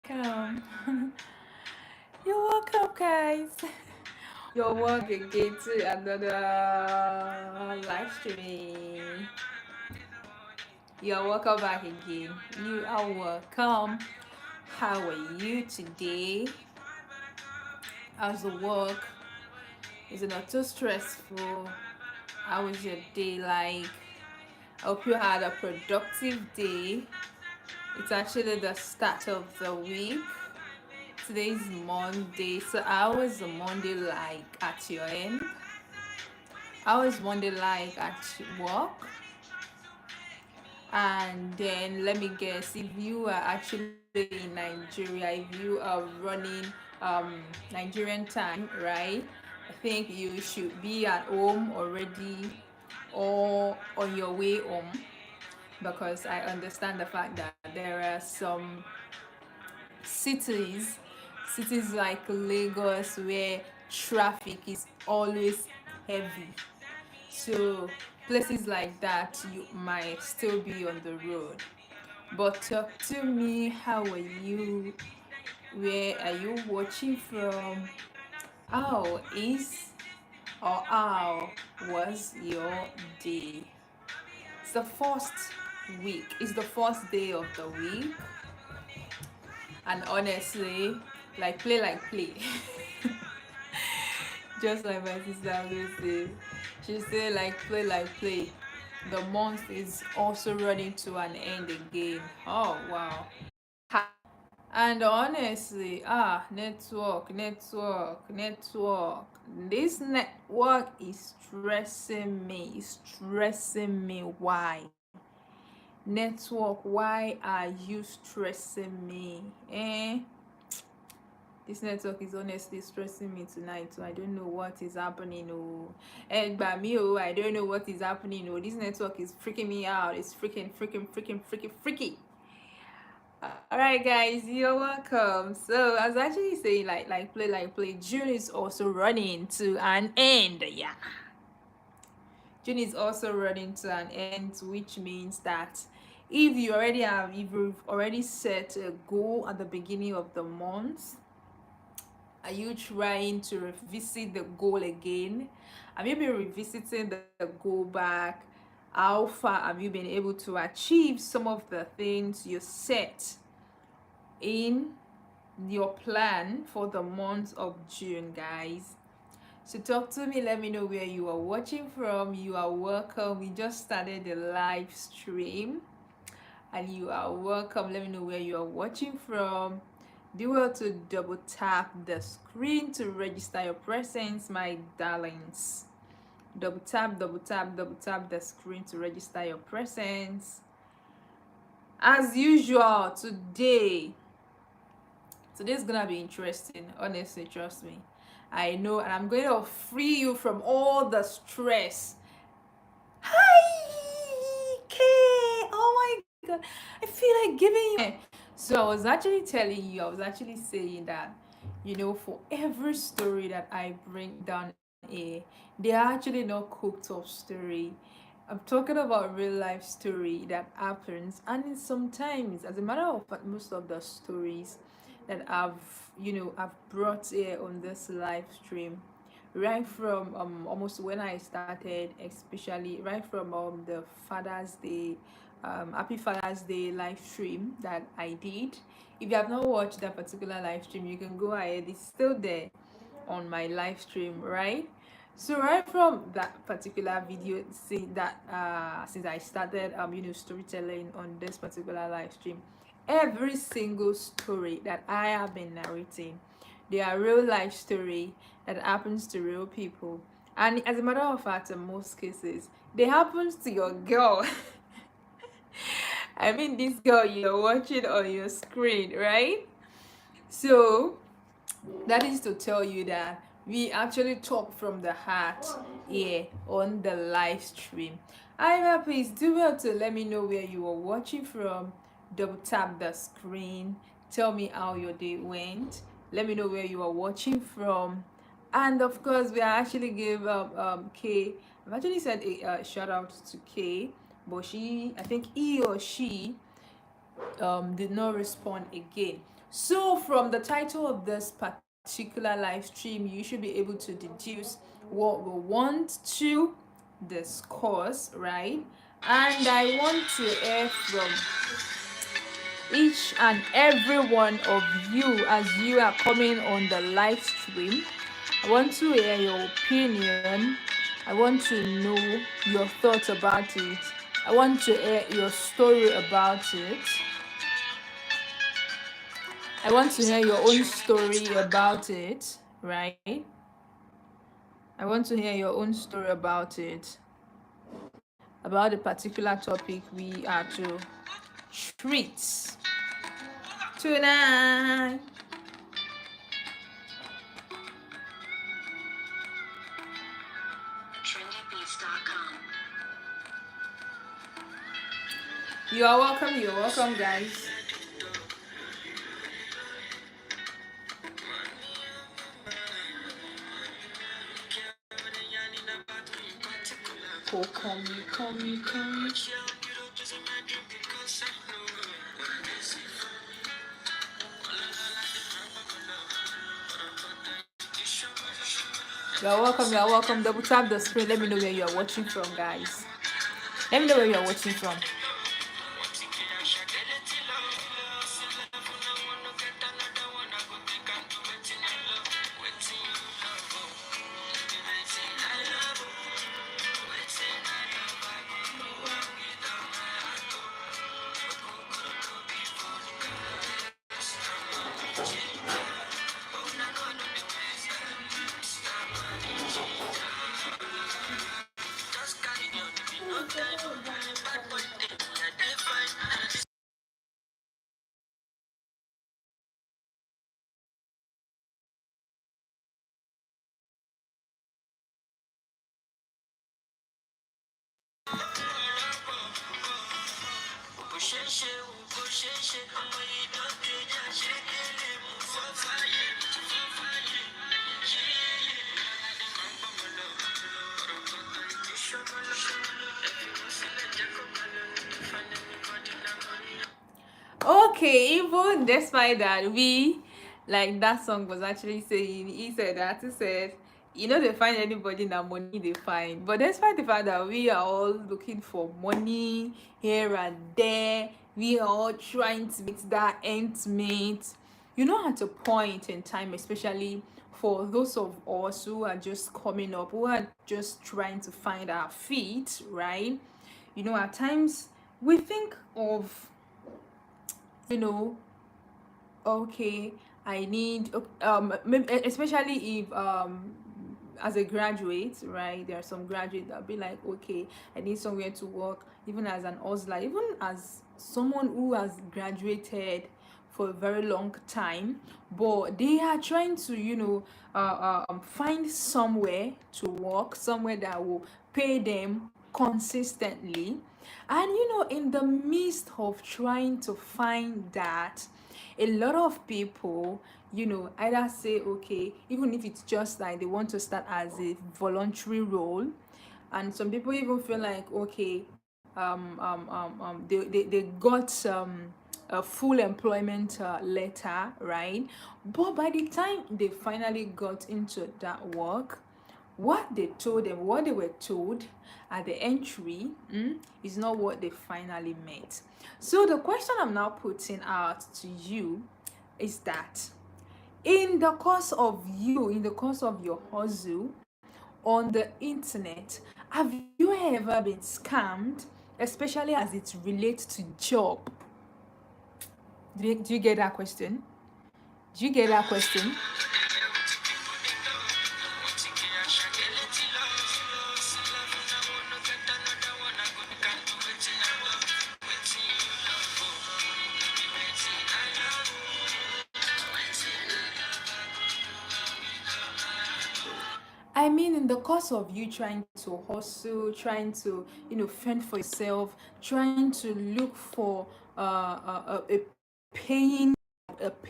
welcome. You're welcome, guys. You're welcome again to another live stream. You're welcome back again. You are welcome. How are you today? How's the work? Is it not too stressful? How was your day like? I hope you had a productive day. It's actually the start of the week. Today's Monday. So how was the Monday like at your end? How was Monday like at work? And then let me guess, if you are actually in Nigeria, if you are running Nigerian time, right? I think you should be at home already or on your way home, because I understand the fact that there are some cities cities like Lagos where traffic is always heavy. So places like that you might still be on the road. But talk to me, how are you? Where are you watching from? How is or how was your day? It's the first week. It's the first day of the week, and honestly, like play. Just like my sister always say, she say like play. The month is also running to an end again. Oh wow. And honestly, network. This network is stressing me. It's stressing me. Why? Network, why are you stressing me? This network is honestly stressing me tonight, so I don't know what is happening. Oh, and by me, oh, I don't know what is happening. Oh, this network is freaking me out. It's freaky. All right, guys, you're welcome. So I was actually saying, like play. June is also running to an end. Yeah, June is also running to an end, which means that if you've already set a goal at the beginning of the month, are you trying to revisit the goal again? Have you been revisiting the goal back? How far have you been able to achieve some of the things you set in your plan for the month of June, guys? So talk to me, let me know where you are watching from. You are welcome. We just started the live stream, and you are welcome. Let me know where you are watching from. Do well to double tap the screen to register your presence, my darlings. Double tap the screen to register your presence. As usual, today's gonna be interesting. Honestly, trust me. I know, and I'm going to free you from all the stress. Hi, Kay. Oh my god, I feel like giving you. So I was actually saying that, for every story that I bring down here, they are actually not cooked up story. I'm talking about real life story that happens, and sometimes, as a matter of fact, most of the stories that I've brought here on this live stream, right from almost when I started, especially right from the Father's Day, Happy Father's Day live stream that I did. If you have not watched that particular live stream, you can go ahead. It's still there on my live stream, right? So right from that particular video, since I started storytelling on this particular live stream, every single story that I have been narrating, they are real life story that happens to real people. And as a matter of fact, in most cases, they happens to your girl. I mean, this girl you're watching on your screen, right? So that is to tell you that we actually talk from the heart here on the live stream. However, please do well to let me know where you are watching from. Double tap the screen. Tell me how your day went. Let me know where you are watching from. And of course, we actually give K. I've actually said a shout out to K, but I think he or she did not respond again. So from the title of this particular live stream, you should be able to deduce what we want to discuss, right? And I want to hear from each and every one of you as you are coming on the live stream. I want to hear your opinion. I want to know your thoughts about it. I want to hear your story about it. I want to hear your own story about it, right? I want to hear your own story about it, about the particular topic we are to treat tonight. You're welcome, guys. Oh, come. You're welcome. Double tap the screen. Let me know where you are watching from, guys. Let me know where you are watching from. Okay, even despite that, we like that song was actually saying, he said that he said, you know, they find anybody that money they find. But despite the fact that we are all looking for money here and there, we are all trying to meet that end meet. You know, at a point in time, especially for those of us who are just coming up, who are just trying to find our feet, right? You know, at times we think of, you know, okay, I need especially if as a graduate, right? There are some graduates that'll be like, okay, I need somewhere to work, even as an hustler, even as someone who has graduated for a very long time, but they are trying to, you know, find somewhere to work, somewhere that will pay them consistently. And you know, in the midst of trying to find that, a lot of people, you know, either say, okay, even if it's just like they want to start as a voluntary role, and some people even feel like, okay, they got a full employment letter, right? But by the time they finally got into that work, what they told them, what they were told at the entry, is not what they finally met. So the question I'm now putting out to you is that in the course of your hustle on the internet, have you ever been scammed, especially as it relates to job? Do you get that question? Do you get that question? I mean, in the course of you trying to hustle, trying to, you know, fend for yourself, trying to look for a paying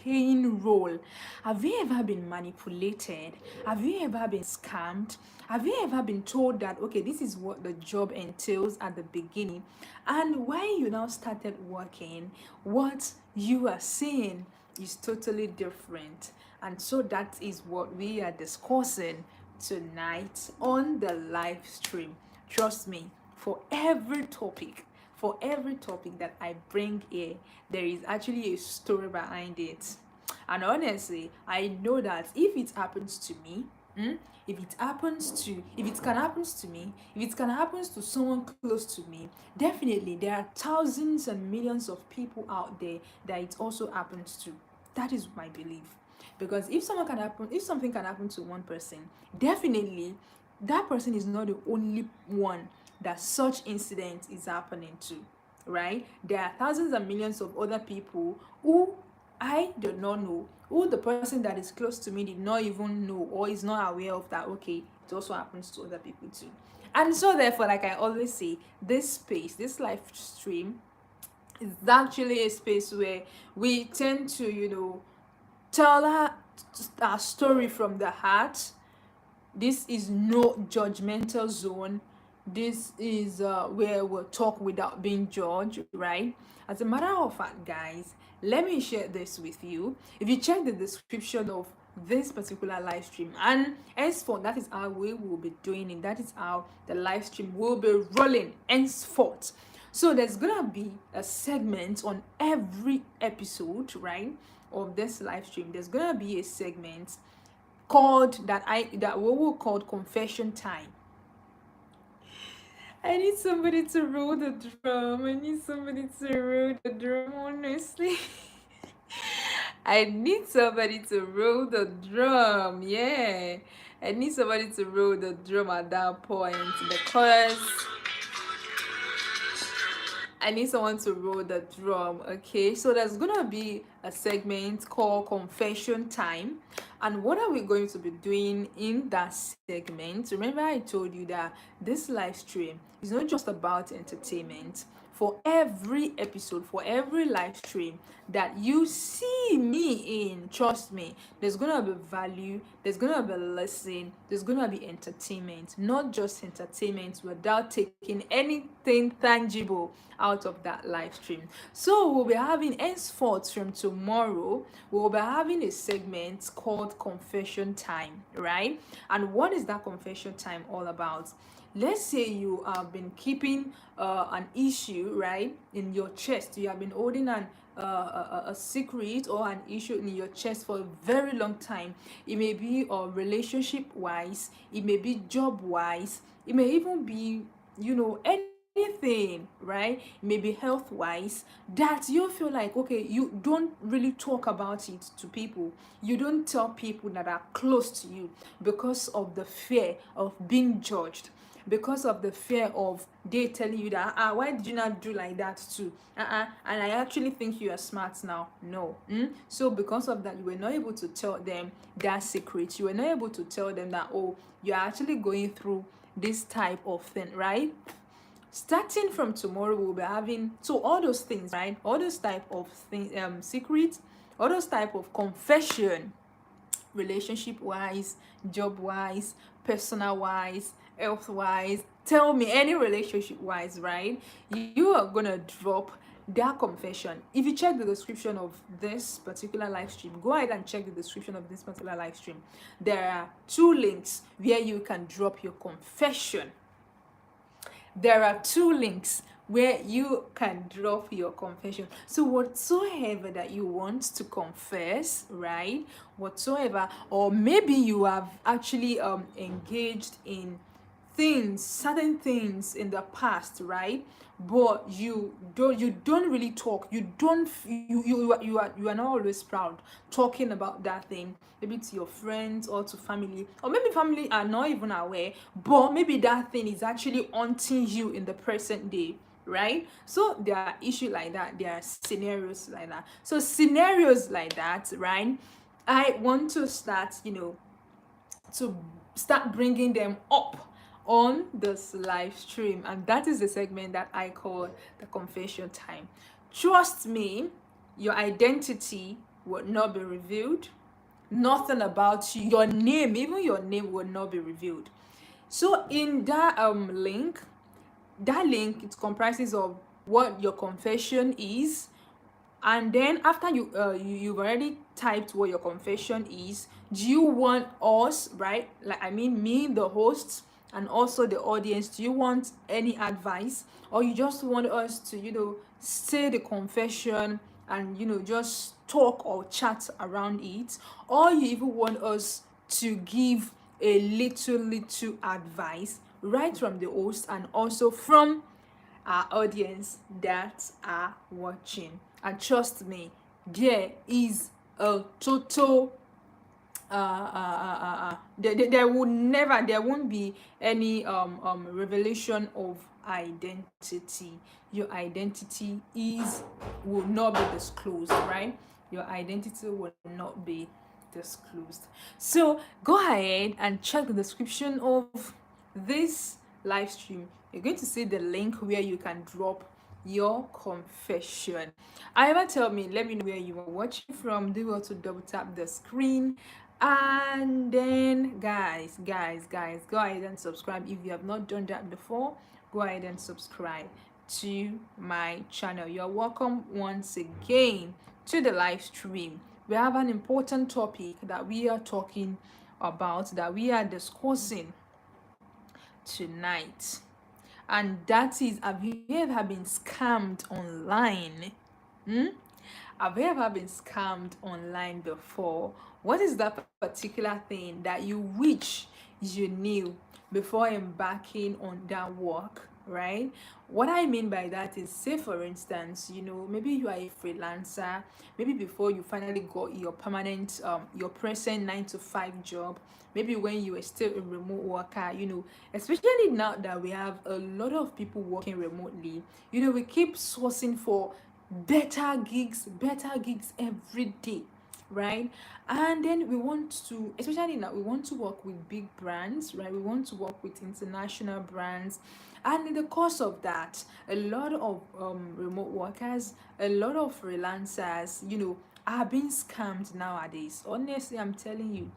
playing role? Have you ever been manipulated? Have you ever been scammed? Have you ever been told that, okay, this is what the job entails at the beginning, and when you now started working, what you are seeing is totally different? And so that is what we are discussing tonight on the live stream. Trust me, for every topic that I bring here, there is actually a story behind it. And honestly, I know that if it happens to me, if it can happen to me, if it can happen to someone close to me, definitely there are thousands and millions of people out there that it also happens to. That is my belief. Because if something can happen to one person, definitely that person is not the only one that such incident is happening to, right? There are thousands and millions of other people who I do not know, who the person that is close to me did not even know or is not aware of, that okay, it also happens to other people too. And so therefore, like I always say, this space, this live stream, is actually a space where we tend to, tell our story from the heart. This is no judgmental zone. This is where we'll talk without being judged, right? As a matter of fact, guys, let me share this with you. If you check the description of this particular live stream, and henceforth, that is how we will be doing it. That is how the live stream will be rolling henceforth. So there's gonna be a segment on every episode, right, of this live stream. There's gonna be a segment called that we will call confession time. I need somebody to roll the drum. I need somebody to roll the drum, honestly. I need somebody to roll the drum. Yeah. I need somebody to roll the drum at that point, because I need someone to roll the drum. Okay, so there's gonna be a segment called confession time. And what are we going to be doing in that segment? Remember, I told you that this live stream is not just about entertainment. For every episode, for every live stream that you see me in, trust me, there's gonna be value, there's gonna be lesson, there's gonna be entertainment. Not just entertainment without taking anything tangible out of that live stream. So we'll be having, henceforth from tomorrow, we'll be having a segment called confession time, right? And what is that confession time all about? Let's say you have been keeping an issue, right, in your chest. You have been holding a secret or an issue in your chest for a very long time. It may be relationship wise, it may be job wise, it may even be, anything, right? Maybe health wise, that you feel like, okay, you don't really talk about it to people. You don't tell people that are close to you because of the fear of being judged, because of the fear of they telling you that why did you not do like that too, and I actually think you are smart now. No. So because of that, you were not able to tell them that secret. You were not able to tell them that, oh, you're actually going through this type of thing, right? Starting from tomorrow, we'll be having, so all those things, right, all those type of things, secrets, all those type of confession, relationship wise, job wise, personal wise, health wise, tell me any relationship wise, right? You are gonna drop that confession. If you check the description of this particular live stream, go ahead and check the description of this particular live stream. There are 2 links where you can drop your confession. There are 2 links where you can drop your confession. So whatsoever that you want to confess, right, whatsoever, or maybe you have actually engaged in certain things in the past, right, but you don't really talk, you are not always proud talking about that thing, maybe to your friends or to family, or maybe family are not even aware, but maybe that thing is actually haunting you in the present day, right? So there are issues like that, there are scenarios like that. So scenarios like that, right, I want to start, to start bringing them up on this live stream, and that is the segment that I call the confession time. Trust me, your identity would not be revealed. Nothing about you, your name, even your name will not be revealed. So in that link, it comprises of what your confession is, and then after you've already typed what your confession is, do you want us, right, like I mean me, the host, and also the audience, do you want any advice, or you just want us to say the confession and just talk or chat around it, or you even want us to give a little advice right from the host and also from our audience that are watching. And trust me, there is a total there won't be any revelation of identity. Your identity is will not be disclosed, right? Your identity will not be disclosed. So go ahead and check the description of this live stream. You're going to see the link where you can drop your confession. However, let me know where you are watching from. Do well to double tap the screen, and then guys, go ahead and subscribe if you have not done that before. Go ahead and subscribe to my channel. You're welcome once again to the live stream. We have an important topic that we are talking about, that we are discussing tonight, and that is, have you ever been scammed online? Have you ever been scammed online before? What is that particular thing that you wish you knew before embarking on that work, right? What I mean by that is, say for instance, maybe you are a freelancer, maybe before you finally got your permanent, your present 9 to 5 job, maybe when you were still a remote worker, especially now that we have a lot of people working remotely, we keep sourcing for better gigs every day, right? And then we want to, especially now, we want to work with big brands, right? We want to work with international brands, and in the course of that, a lot of remote workers, a lot of freelancers, are being scammed nowadays. Honestly, I'm telling you,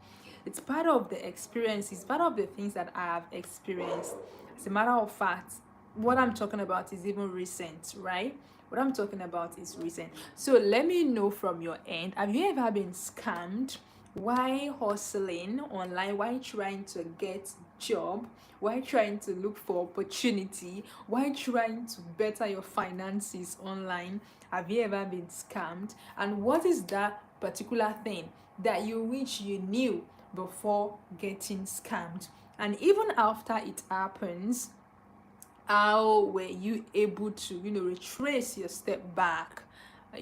it's part of the experience, it's part of the things that I have experienced. As a matter of fact, what I'm talking about is even recent, right? What I'm talking about is recent. So let me know from your end, have you ever been scammed while hustling online, while trying to get job, while trying to look for opportunity, while trying to better your finances online? Have you ever been scammed? And what is that particular thing that you wish you knew before getting scammed? And even after it happens, how were you able to retrace your step back,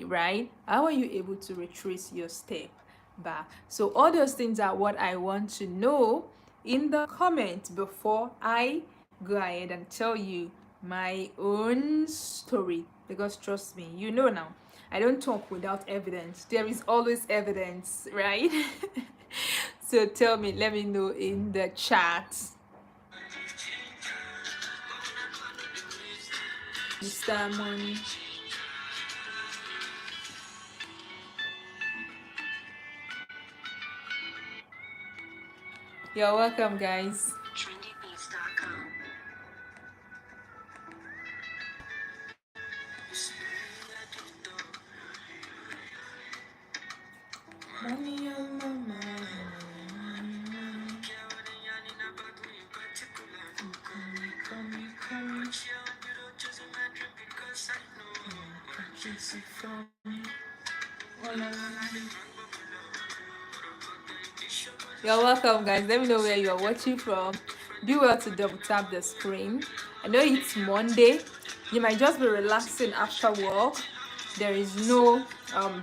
right? How are you able to retrace your step back? So all those things are what I want to know in the comment before I go ahead and tell you my own story, because trust me, now, I don't talk without evidence. There is always evidence, right? So tell me, let me know in the chat. Mr. Money. You're welcome, guys. Money on my mind. You're welcome, guys. Let me know where you are watching from. Do well to double tap the screen. I know it's Monday. You might just be relaxing after work. There is no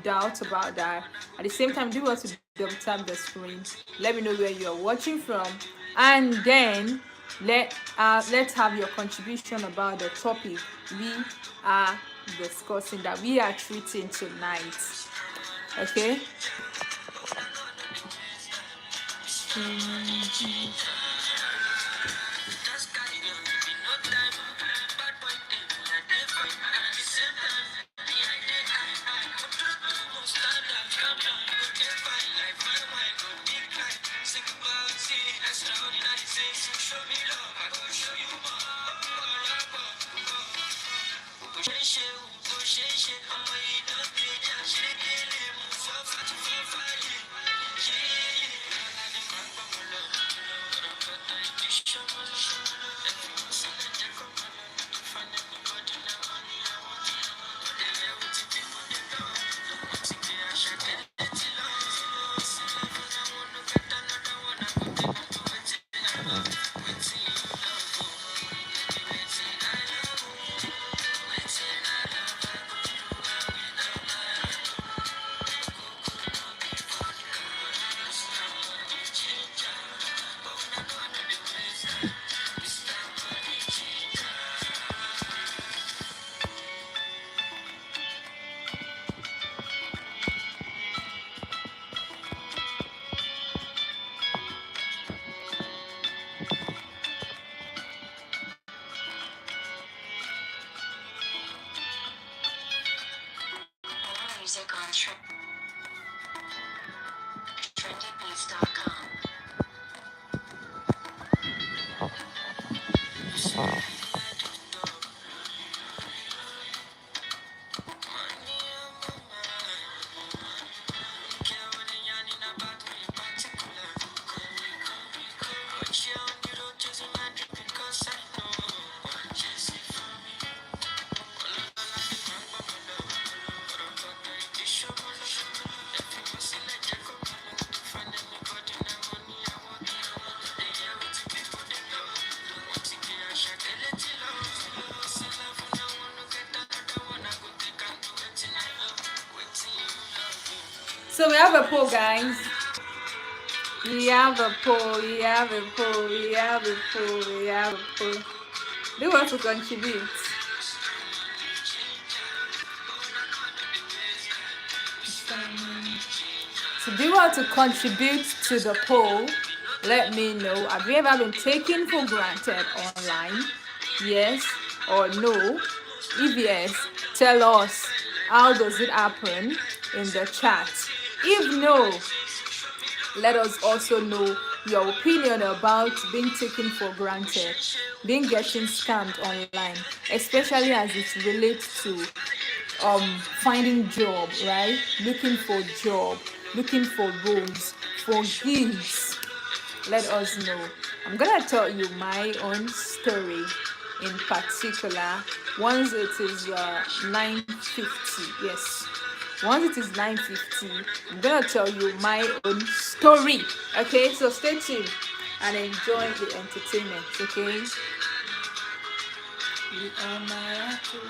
doubt about that. At the same time, do well to double tap the screen. Let me know where you are watching from, and then let's have your contribution about the topic we are discussing, that we are treating tonight. Okay. Music on trendybeats.com. So we have a poll, guys. We have a poll, we have a poll, we have a poll, we have a poll. Do you want to contribute? So do you want to contribute to the poll? Let me know. Have you ever been taken for granted online? Yes or no? If yes, tell us how does it happen in the chat. If no, let us also know your opinion about being taken for granted, being getting scammed online, especially as it relates to finding job, right? Looking for job, looking for roles, for gigs. Let us know. I'm gonna tell you my own story in particular. Once it is 9:50, yes. Once it is 9:50, I'm gonna tell you my own story. Okay, so stay tuned and enjoy the entertainment. Okay. You are my apple.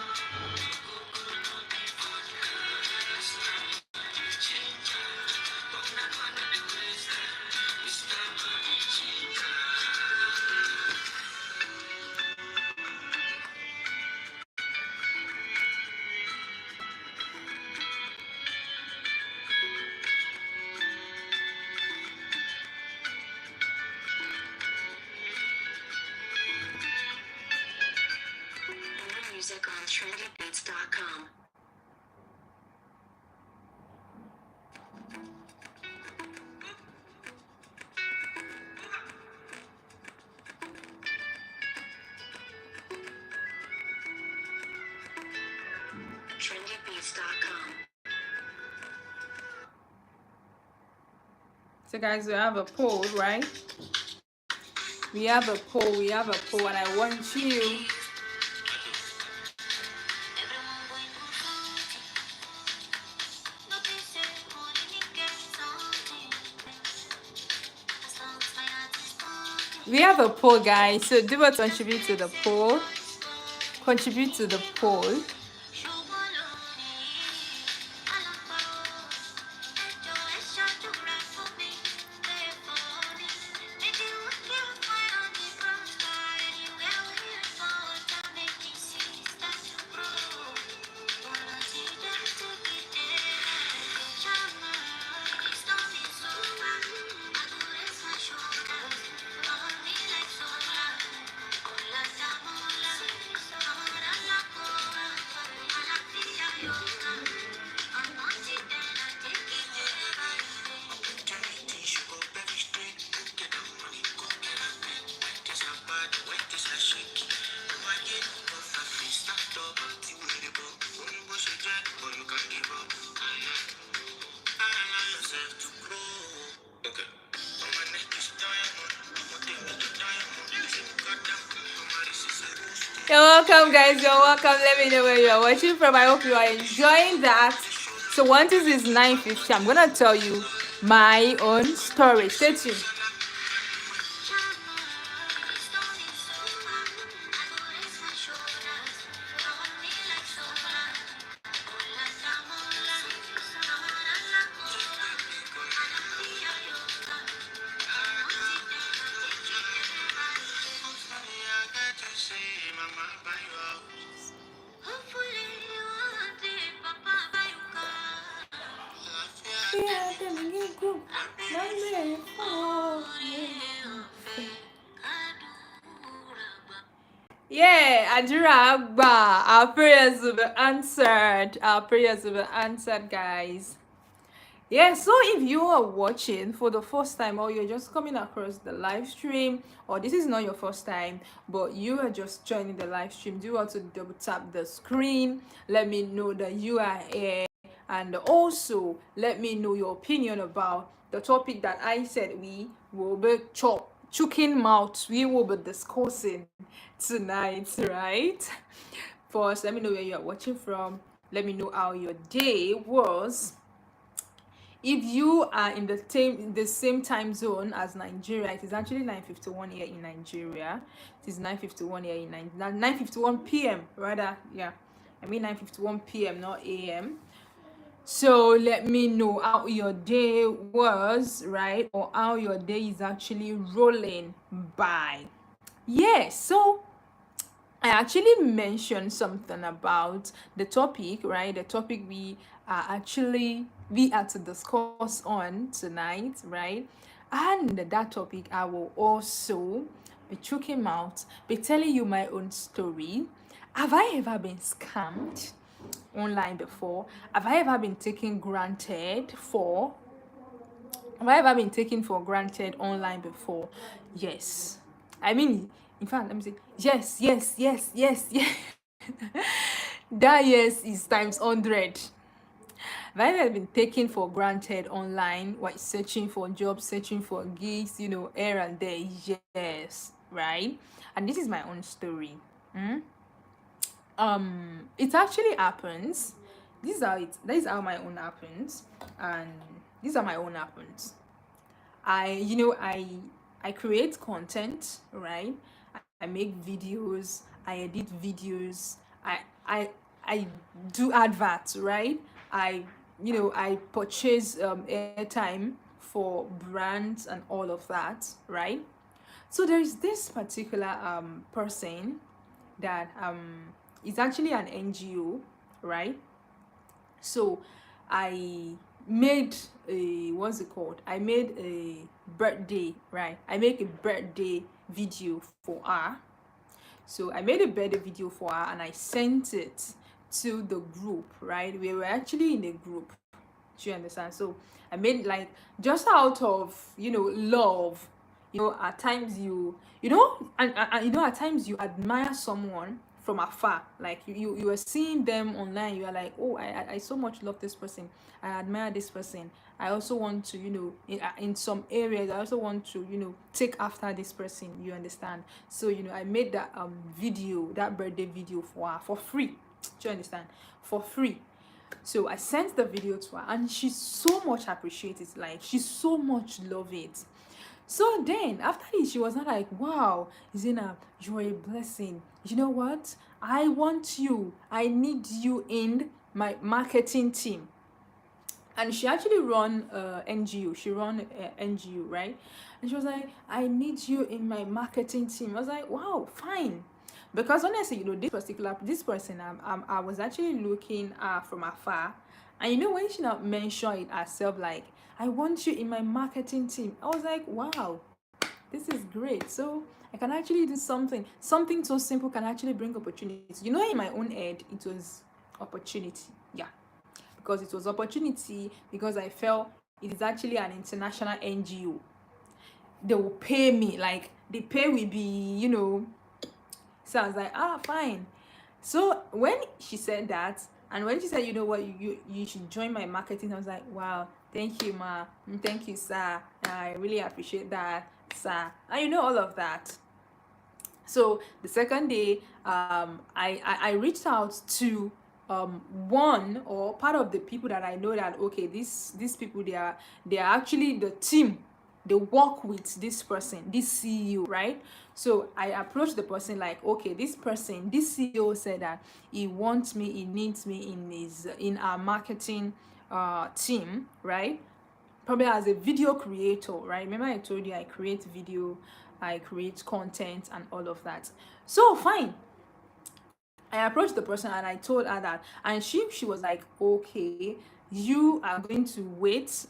Music on trendybeats.com. trendybeats.com. So guys, we have a poll, right? We have a poll, and I want you we have a poll, guys, so do what contribute to the poll. Contribute to the poll. You're welcome, guys. You're welcome. Let me know where you are watching from. I hope you are enjoying that. So once this is 9:50, I'm gonna tell you my own story. Stay tuned. Yeah, Adira Agba. Our prayers will be answered. Our prayers will be answered, guys. Yeah, so if you are watching for the first time or you're just coming across the live stream, or this is not your first time but you are just joining the live stream, do you want to double tap the screen, let me know that you are here, and also let me know your opinion about the topic that I said we will be choking mouth we will be discussing tonight, right? First, let me know where you are watching from, let me know how your day was. If you are in the same time zone as Nigeria, it is actually 9:51 here in Nigeria. It is 9:51 here in 9:51 p.m. rather. Yeah, I mean 9:51 p.m. not a.m. So let me know how your day was, right? Or how your day is actually rolling by. Yeah, so I actually mentioned something about the topic, right? The topic we are to discuss on tonight, right? And that topic I will also be choking out, be telling you my own story. Have I ever been scammed online before? Have I ever been taken granted for? Have I ever been taken for granted online before? Yes. I mean, in fact, let me say yes, yes, yes, yes, yes. That yes is times 100. Have I ever been taken for granted online while searching for jobs, searching for gigs, here and there? Yes, right? And this is my own story. It actually happens. This is how my own happens, and these are my own happens. I create content, right? I make videos, I edit videos, I I I do adverts, right? I purchase airtime for brands and all of that, right? So there is this particular person that is actually an NGO, right? So I made a what's it called? I made a birthday, right? I make a birthday video for her. So I made a birthday video for her and I sent it to the group, right? We were actually in a group. Do you understand? So I made like just out of love. At times and at times you admire someone from afar, like you are seeing them online, you are like, oh, I so much love this person, I admire this person, I also want to in some areas I also want to take after this person, you understand? So I made that video, that birthday video for her for free. Do you understand? For free. So I sent the video to her and she so much appreciates it, like she so much love it. So then after this, she was not like, wow, Zina, you're a blessing. You know what? I want you. I need you in my marketing team. And she actually run NGO. She run NGO, right? And she was like, I need you in my marketing team. I was like, wow, fine. Because honestly, this person, I was actually looking from afar, and when she not mentioned it herself, like, I want you in my marketing team, I was like, wow, this is great. So I can actually do something so simple can actually bring opportunities. In my own head, it was opportunity. Yeah, because it was opportunity, because I felt it is actually an international NGO. They will pay me, like the pay will be, so I was like, fine. So when she said that, and when she said, you know what, you should join my marketing, I was like, wow, thank you, ma. Thank you, sir. I really appreciate that, sir. And all of that. So the second day, I reached out to one or part of the people that I know that okay, these people, they are actually the team. They work with this person, this CEO, right? So I approached the person like, okay, this CEO said that he wants me, he needs me in our marketing team, right? Probably as a video creator, right? Remember I told you I create video, I create content and all of that. So fine, I approached the person and I told her that, and she was like, okay, you are going to wait,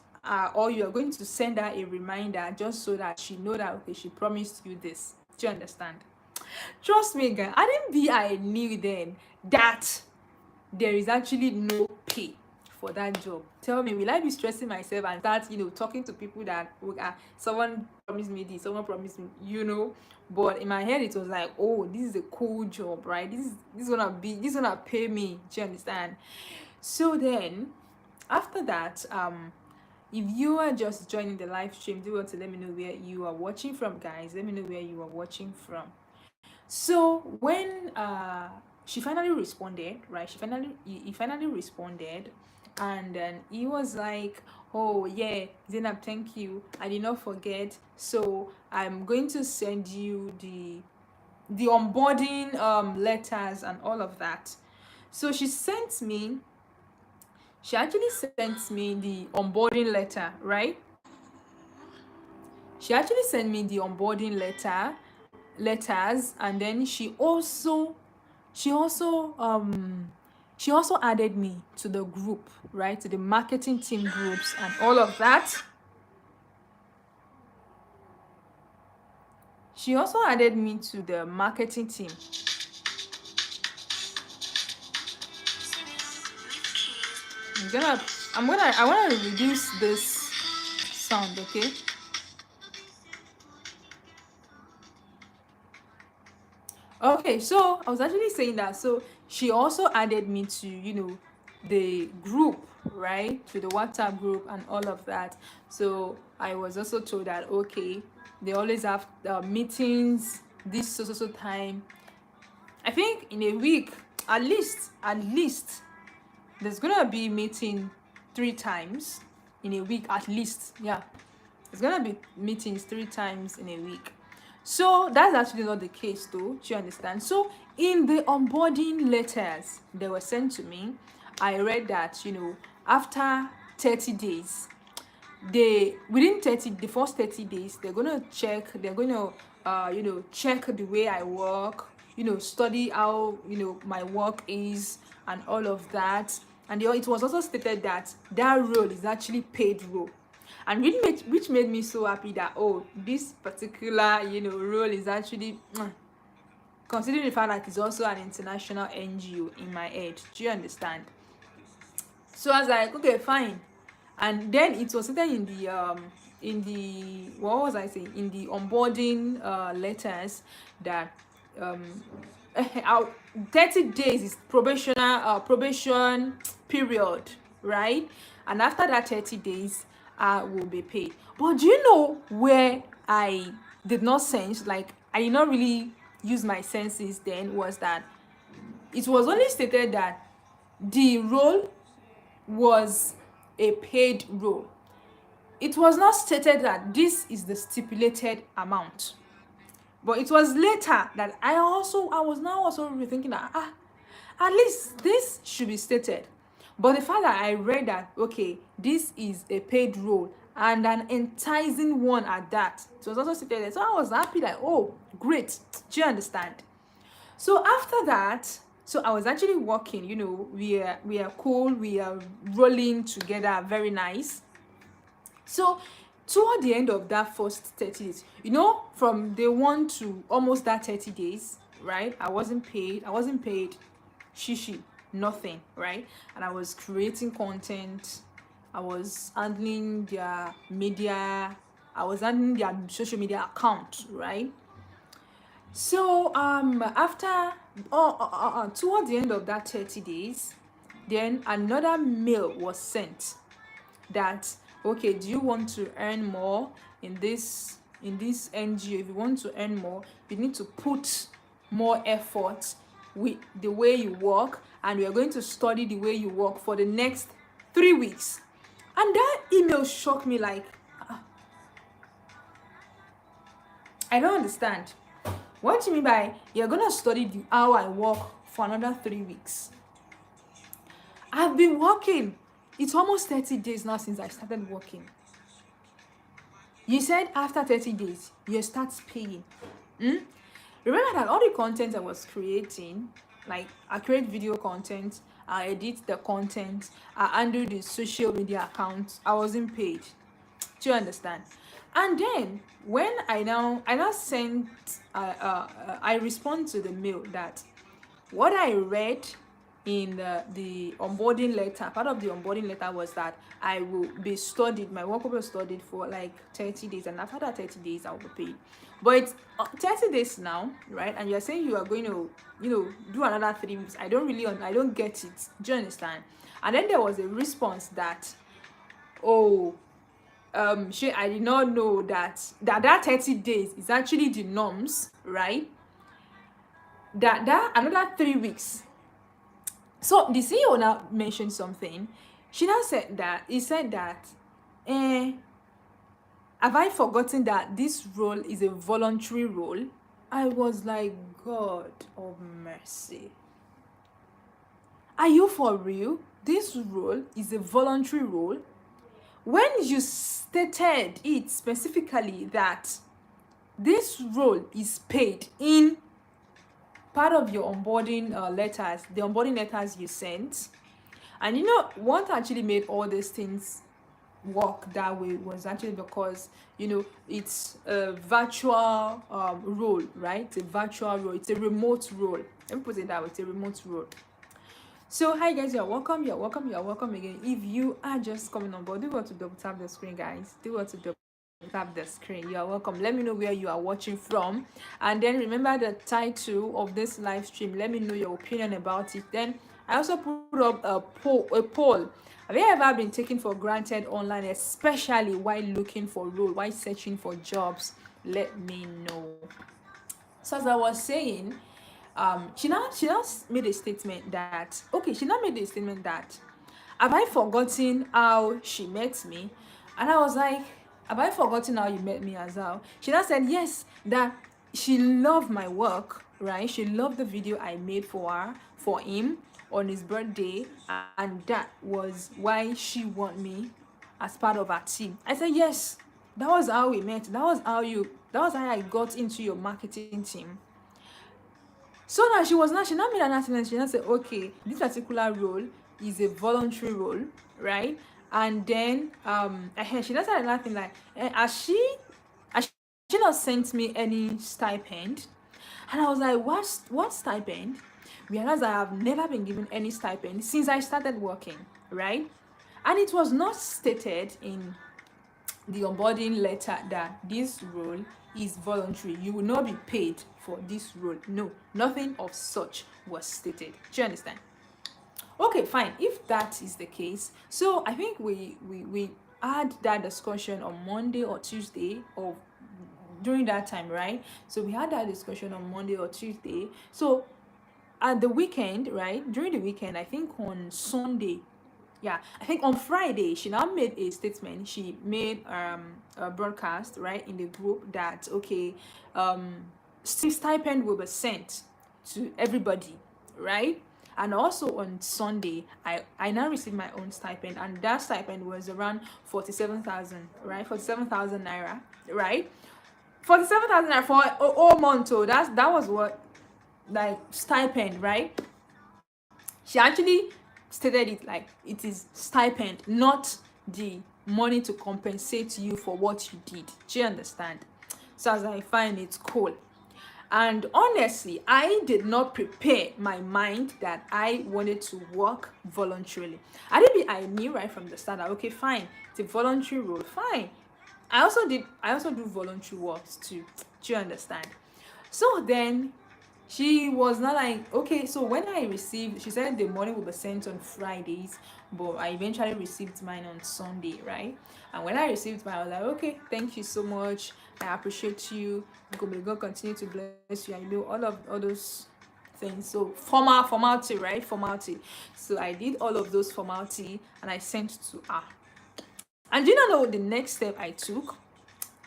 or you are going to send her a reminder just so that she know that okay, she promised you this. Do you understand? Trust me, guy, I didn't be I knew then that there is actually no pay for that job. Tell me, will I be stressing myself and start, talking to people that someone promised me this, someone promised me, But in my head, it was like, oh, this is a cool job, right? This is gonna pay me. Do you understand? So then, after that, if you are just joining the live stream, do want to let me know where you are watching from, guys. Let me know where you are watching from. So when she finally responded, right? He finally responded, and then he was like, "Oh yeah, Zainab, thank you. I did not forget. So I'm going to send you the onboarding letters and all of that." So she actually sent me the onboarding letter, right? She actually sent me the onboarding letters, and then she also she also added me to the group, right, to the marketing team groups and all of that. She also added me to the marketing team. I want to reduce this sound, okay? Okay, so I was actually saying that. So she also added me to, the group, right? To the WhatsApp group and all of that. So I was also told that, okay, they always have meetings this so time. I think in a week, at least, there's gonna be meeting 3 times in a week, at least. Yeah, there's gonna be meetings 3 times in a week. So that's actually not the case though. Do you understand? So in the onboarding letters they were sent to me, I read that, after 30 days, within the first 30 days, they're gonna check the way I work, study how, my work is and all of that. And it was also stated that that role is actually paid role, and which made me so happy that, oh, this particular, role is actually considering the fact that it's also an international NGO in my head. Do you understand? So I was like, okay, fine. And then it was written in the what was I saying, in the onboarding letters that our 30 days is probation period, right? And after that 30 days, I will be paid. But do you know where I did not sense, like I did not really use my senses then, was that it was only stated that the role was a paid role. It was not stated that this is the stipulated amount. But it was later that I was now also rethinking that at least this should be stated. But the fact that I read that, okay, this is a paid role and an enticing one at that, it was also stated. So I was happy, like, oh, great. Do you understand? So after that, so I was actually working, we are cool, we are rolling together, very nice. So toward the end of that first 30 days, from day one to almost that 30 days, right? I wasn't paid shishi, nothing, right? And I was creating content, I was handling their media, I was handling their social media account, right? So after toward the end of that 30 days, then another mail was sent that, okay, do you want to earn more in this in this NGO, if you want to earn more, you need to put more effort with the way you work, and we are going to study the way you work for the next 3 weeks. And that email shocked me, like, I don't understand. What do you mean by you're gonna study how I work for another 3 weeks? I've been working. It's almost 30 days now since I started working. You said after 30 days, you start paying. Remember that all the content I was creating, like I create video content, I edit the content, I handle the social media accounts, I wasn't paid. Do you understand? And then when I now sent, I respond to the mail that what I read in the onboarding letter, part of the onboarding letter was that I will be studied, my work will be studied for like 30 days, and after that 30 days I will be paid. But it's 30 days now, right? And you're saying you are going to, do another 3 weeks. I don't get it. Do you understand? And then there was a response that, oh, I did not know that 30 days is actually the norms, right? That another 3 weeks. So the CEO now mentioned something. She now said that, have I forgotten that this role is a voluntary role? I was like, God of mercy. Are you for real? This role is a voluntary role? When you stated it specifically that this role is paid in part of your onboarding letters, the onboarding letters you sent, and what actually made all these things work that way was actually because it's a virtual role, right? It's a virtual role, it's a remote role. Let me put it that way, it's a remote role. So hi guys, you're welcome again. If you are just coming on board, do want to double tap the screen, guys. Do want to double tap the screen. You are welcome. Let me know where you are watching from, and then remember the title of this live stream. Let me know your opinion about it. Then I also put up a poll. Have you ever been taken for granted online, especially while looking for role, while searching for jobs? Let me know. So as I was saying, she now made a statement that, have I forgotten how she met me? And I was like, have I forgotten how you met me as well? She now said yes, that she loved my work, right? She loved the video I made for him on his birthday, and that was why she want me as part of her team. I said yes, that was how we met. That was how I got into your marketing team. So now she now made an announcement. She now said, okay, this particular role is a voluntary role, right? And then she now said another thing like, has she not sent me any stipend? And I was like, what stipend? Realized I have never been given any stipend since I started working, right? And it was not stated in the onboarding letter that this role is voluntary. You will not be paid for this role. No, nothing of such was stated. Do you understand? Okay, fine. If that is the case, so I think we had that discussion on Monday or Tuesday, or during that time, right? So we had that discussion on Monday or Tuesday. So at the weekend, right? During the weekend, I think on Sunday, I think on Friday, she now made a statement. She made a broadcast, right, in the group that, okay, stipend will be sent to everybody, right? And also on Sunday, I now received my own stipend, and that stipend was around 47,000, right? 47,000 naira, right? 47,000 naira for all month. So that was what, like, stipend, right? She actually stated it like it is stipend, not the money to compensate you for what you did. Do you understand? So as I find it cool. And honestly, I did not prepare my mind that I wanted to work voluntarily. I knew right from the start that, okay, fine, it's a voluntary role, fine. I also do voluntary works too. Do you understand? So then She was not like, okay, so when I received, she said the money will be sent on Fridays, but I eventually received mine on Sunday, right? And when I received mine, I was like, okay, thank you so much. I appreciate you. May God continue to bless you. I know all those things. So formality, right? Formality. So I did all of those formality and I sent to her. And do you know the next step I took?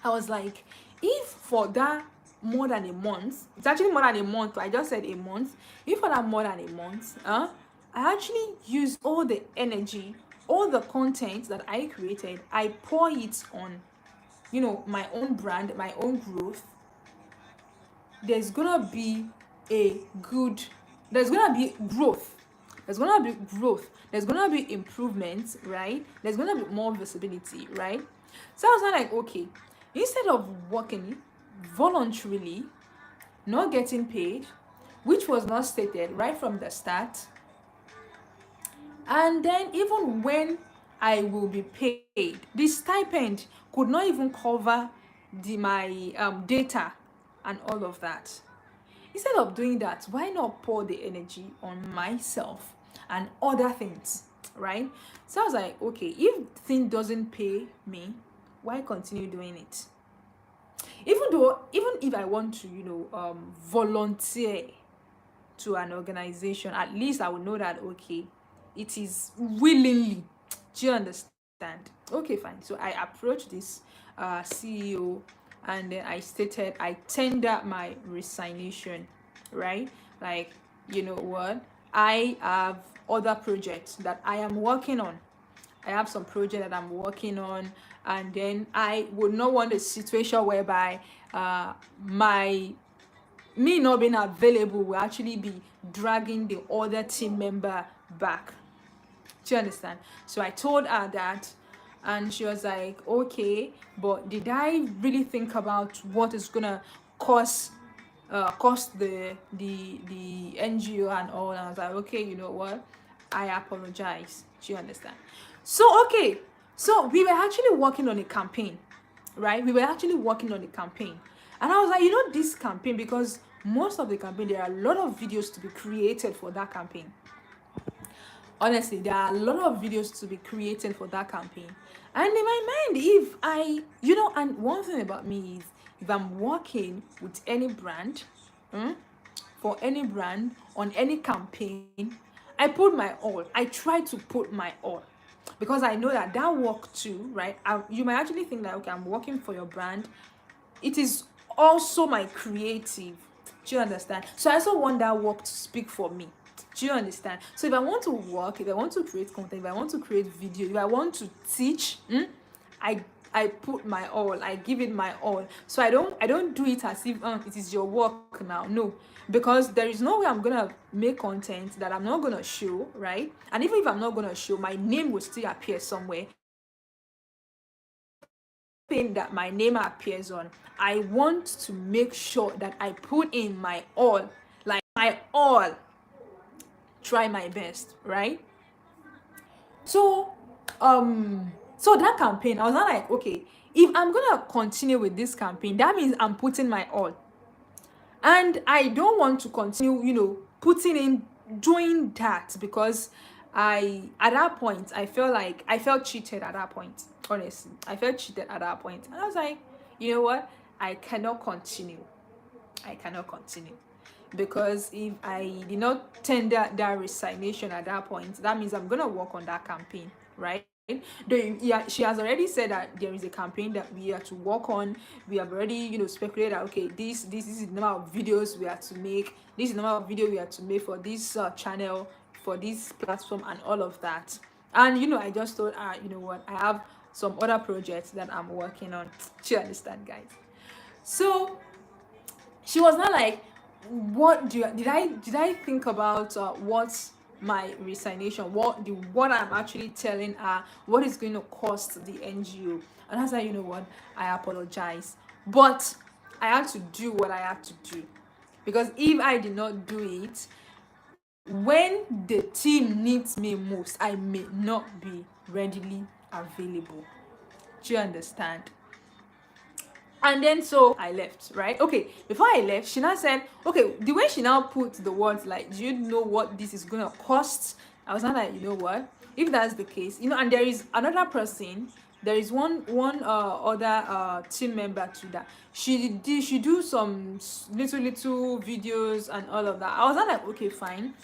I was like, if for that more than a month, it's actually more than a month, but I just said a month. If for that more than a month, I actually use all the energy, all the content that I created, I pour it on, my own brand, my own growth. There's gonna be a good, there's gonna be growth. There's gonna be growth. There's gonna be improvement, right? There's gonna be more visibility, right? So I was like, okay, instead of working voluntarily, not getting paid, which was not stated right from the start, and then even when I will be paid, the stipend could not even cover my data and all of that. Instead of doing that, why not pour the energy on myself and other things, right? So I was like, okay, if thing doesn't pay me, why continue doing it? Even if I want to, volunteer to an organization, at least I will know that, okay, it is willingly. Do you understand? Okay, fine. So I approached this CEO, and then I stated, I tendered my resignation, right? Like, you know what? I have other projects that I am working on. I have some project that I'm working on, and then I would not want a situation whereby my me not being available will actually be dragging the other team member back. Do you understand? So I told her that, and she was like, okay, but did I really think about what is gonna cost cost the NGO and all? And I was like, okay, you know what? I apologize. Do you understand? So okay, so we were actually working on a campaign, right? We were actually working on a campaign, and I was like, this campaign, because most of the campaign, there are a lot of videos to be created for that campaign. Honestly, there are a lot of videos to be created for that campaign. And in my mind, if I, and one thing about me is, if I'm working with any brand, for any brand on any campaign, I put my all. I try to put my all, because I know that work too, right? You might actually think that, okay, I'm working for your brand. It is also my creative. Do you understand? So I also want that work to speak for me. Do you understand? So if I want to work, if I want to create content, if I want to create video, if I want to teach, I I put my all, I give it my all. So I don't do it as if it is your work now. No, because there is no way I'm gonna make content that I'm not gonna show, right? And even if I'm not gonna show, my name will still appear somewhere. Thing that my name appears on, I want to make sure that I put in my all, like my all, try my best, right? So so that campaign, I was not like, okay, if I'm gonna continue with this campaign, that means I'm putting my all. And I don't want to continue, putting in, doing that, because at that point, I felt cheated at that point. Honestly, I felt cheated at that point. And I was like, you know what? I cannot continue. I cannot continue. Because if I did not tender that resignation at that point, that means I'm going to work on that campaign, right? Yeah, she has already said that there is a campaign that we are to work on. We have already, speculated that, okay, this is the number of videos we are to make. This is the number of video we are to make for this channel, for this platform, and all of that. And I just thought, you know what, I have some other projects that I'm working on. Do you understand, guys? So she was not like, what do you, did I think about what my resignation, what I'm actually telling her, what is going to cost the NGO? And I was like, you know what, I apologize, but I had to do what I had to do, because if I did not do it, when the team needs me most, I may not be readily available. Do you understand? And then so I left, right? Okay, before I left, she now said, okay, the way she now put the words like, do you know what this is gonna cost? I was not like, you know what? If that's the case, you know, and there is another person, there is one other team member to that. She do some little videos and all of that. I was not like, okay, fine.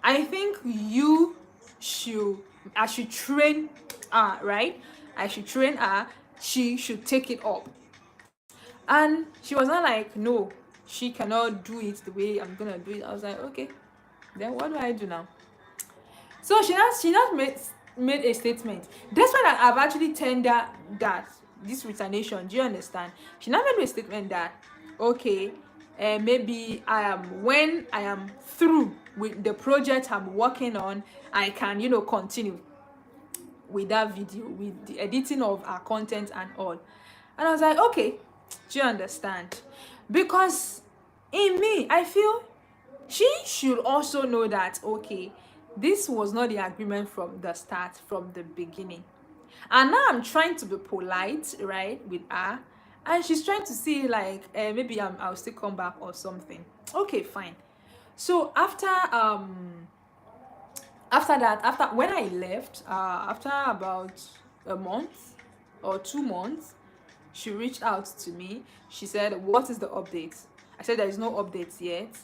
I think you should I should train her, right? I should train her. She should take it up. And she was not like, no, she cannot do it the way I'm gonna do it. I was like, okay, then what do I do now? So she not made a statement. That's why I've actually tendered that this resignation. Do you understand? She now made a statement that, okay, maybe I am when I am through with the project I'm working on, I can, you know, continue with that video, with the editing of our content and all. And I was like, okay, do you understand? Because in me, I feel she should also know that, okay, this was not the agreement from the start, from the beginning. And now I'm trying to be polite, right, with her. And she's trying to see, like, maybe I'll still come back or something. Okay, fine. So after that, after when I left, after about a month or 2 months, she reached out to me. She said, what is the update? I said, there is no update yet.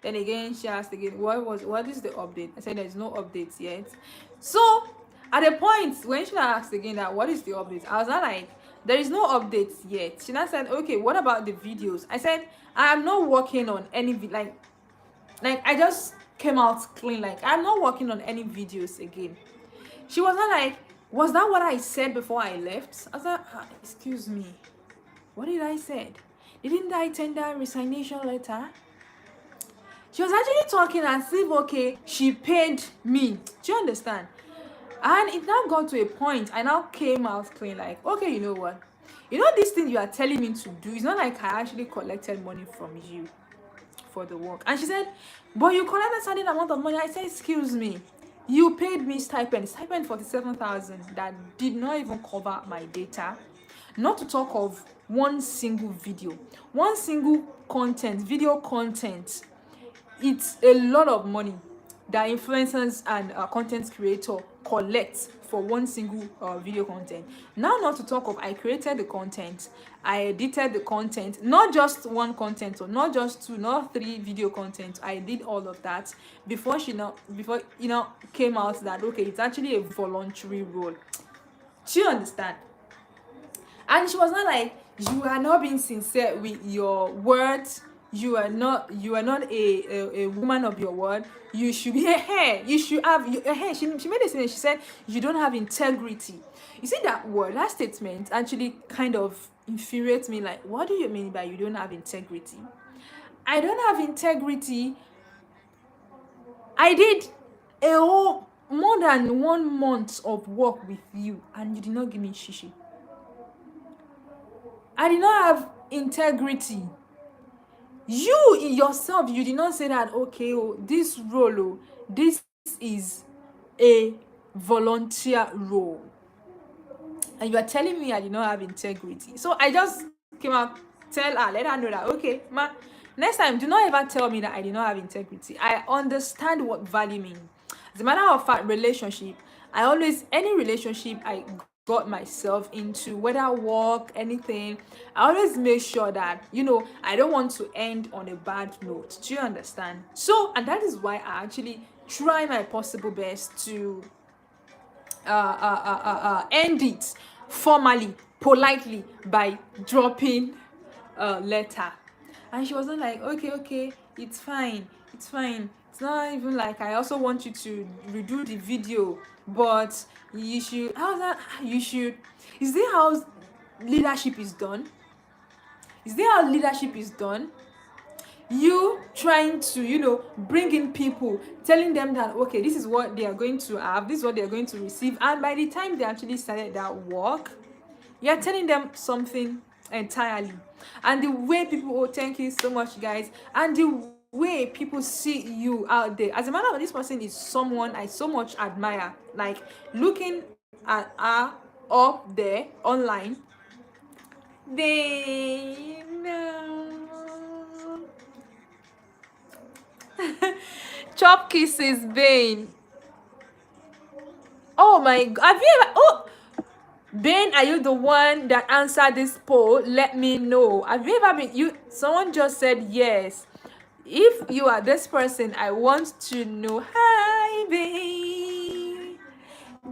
Then again, she asked again, what is the update? I said, there is no update yet. So at a point when she asked again that what is the update, I was not like, there is no updates yet. She now said, okay, what about the videos? I said, I am not working on any like I just came out clean, like I'm not working on any videos again. She was not like, was that what I said before I left? I was like, excuse me, what did I say? Didn't I tender a resignation letter? She was actually talking as if, okay, she paid me. Do you understand? And it now got to a point, I now came out clean, like, okay, you know what? You know, this thing you are telling me to do, it's not like I actually collected money from you for the work. And she said, but you collected a certain amount of money. I said, excuse me, you paid me stipend 47,000 that did not even cover my data, not to talk of one single video, one single content, video content. It's a lot of money that influencers and content creator collect for one single video content. Now, not to talk of, I created the content, I edited the content, not just one content or not just two, not three video content. I did all of that before you know came out that, okay, it's actually a voluntary role. Do you understand? And she was not like, you are not being sincere with your words, you are not a woman of your word, you should be here, you should have here. She made a statement. She said, you don't have integrity. You see, that word, that statement actually kind of infuriates me. Like, what do you mean by you don't have integrity? I don't have integrity. I did a whole more than 1 month of work with you and you did not give me shishi. I did not have integrity. You in yourself, you did not say that, okay, oh, this role, oh, this is a volunteer role. And you are telling me I did not have integrity. So I just came out, let her know that, okay, ma, next time, do not ever tell me that I did not have integrity. I understand what value means. As a matter of fact, relationship, any relationship I got myself into, whether work, anything, I always make sure that, you know, I don't want to end on a bad note. Do you understand? So, and that is why I actually try my possible best to end it formally, politely, by dropping a letter. And she wasn't like, okay, it's fine, it's not even like I also want you to redo the video, but you should. How's that? You should. Is there how leadership is done? You trying to, you know, bring in people, telling them that, okay, this is what they are going to have, this is what they are going to receive, and by the time they actually started that work, you're telling them something entirely. And the way people, oh, thank you so much, guys, and the way people see you out there, as a matter of fact, this person is someone I so much admire. Like, looking at her up there online, they Stop kisses, Bane. Oh my god. Have you ever Ben, are you the one that answered this poll? Let me know. Have you ever been someone just said yes. If you are this person, I want to know. Hi, babe.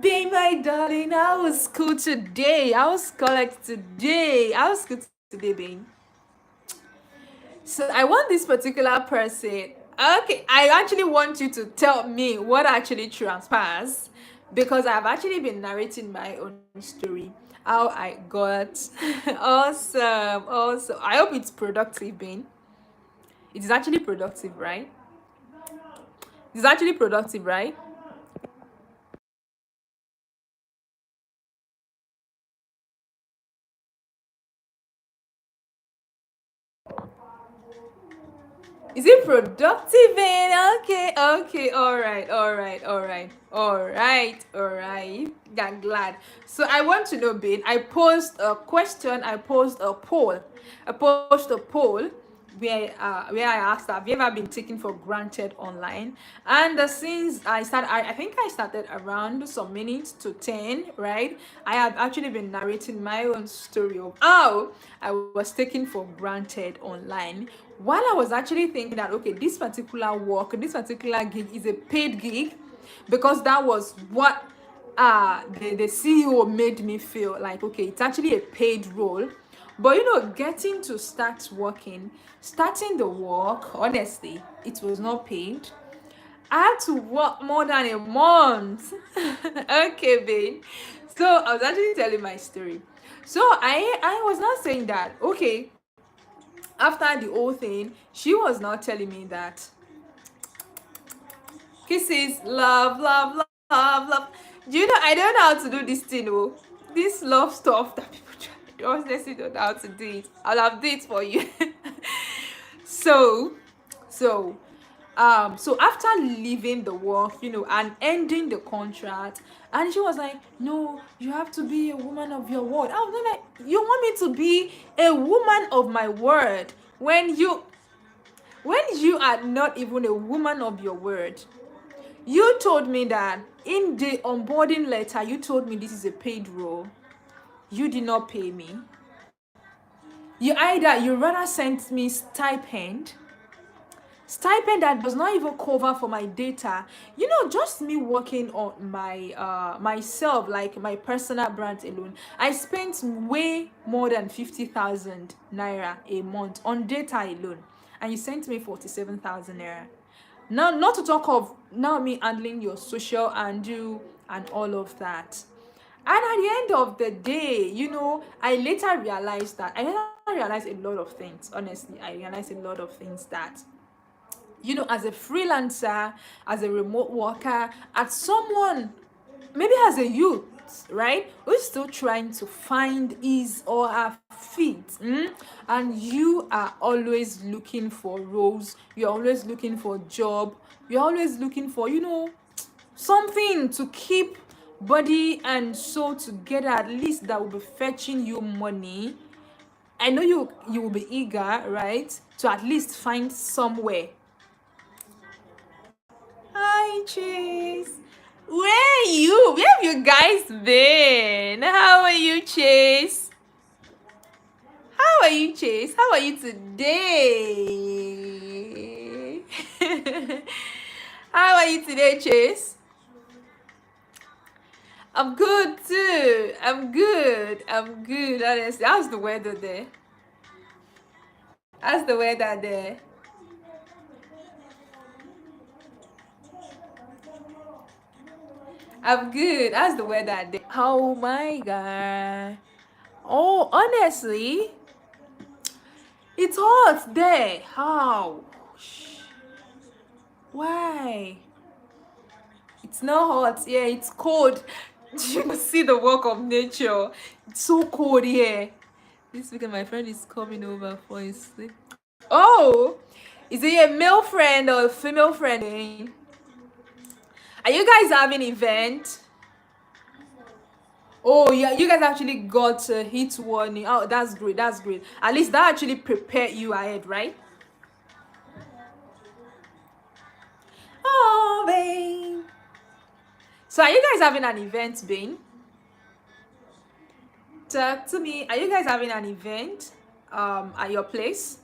Babe, my darling, I was cool today. I was correct today. I was good today, babe. So I want this particular person. Okay, I actually want you to tell me what actually transpires, because I've actually been narrating my own story. How I got awesome, awesome. I hope it's productive, Ben. It is actually productive, right? It's actually productive, right? Is it productive, man? Okay, okay, all right. I'm glad. So I want to know, Ben. I posed a question. I posed a poll. I posed a poll where I asked, have you ever been taken for granted online? And since I think I started around some minutes to 10, right? I have actually been narrating my own story of how I was taken for granted online, while I was actually thinking that, okay, this particular work, this particular gig is a paid gig, because that was what the CEO made me feel like. Okay, it's actually a paid role. But getting to start working, starting the work, honestly, it was not paid. I had to work more than a month. Okay, babe. So I was actually telling my story. So I was not saying that, okay, after the whole thing, she was now telling me that kisses, love, love, love, love, love. Do you know, I don't know how to do this thing, oh. This love stuff that people try. I honestly don't know how to do it. I'll have it for you. so, so after leaving the work, and ending the contract, and she was like, no, you have to be a woman of your word. I was like, you want me to be a woman of my word when you are not even a woman of your word? You told me that in the onboarding letter, you told me this is a paid role. You did not pay me. You rather sent me stipend that does not even cover for my data. Just me working on my myself, like my personal brand alone, I spent way more than 50,000 naira a month on data alone, and you sent me 47,000 naira. Now, not to talk of now me handling your social handle and all of that. And at the end of the day, I later realized a lot of things. Honestly, I realized a lot of things that, as a freelancer, as a remote worker, as someone, maybe as a youth, right, who's still trying to find his or her feet, and you are always looking for roles, you're always looking for job, you're always looking for, something to keep body and soul together, at least that will be fetching you money. I know you will be eager, right, to at least find somewhere. Hi, Chase. Where have you guys been? How are you, Chase? How are you, Chase? How are you today? How are you today, Chase? I'm good too. I'm good. I'm good, honestly. How's the weather there? How's the weather there? I'm good. How's the weather there? Oh my god. Oh, honestly, it's hot there. How? Why? It's not hot. Yeah, it's cold. You see the work of nature. It's so cold here. This weekend, my friend is coming over for his sleep. Oh, is it a male friend or a female friend? Are you guys having an event? Oh yeah, you guys actually got a heat warning. Oh, that's great. That's great. At least that actually prepared you ahead, right? Oh, Bane. So are you guys having an event, Bane? Talk to me. Are you guys having an event at your place?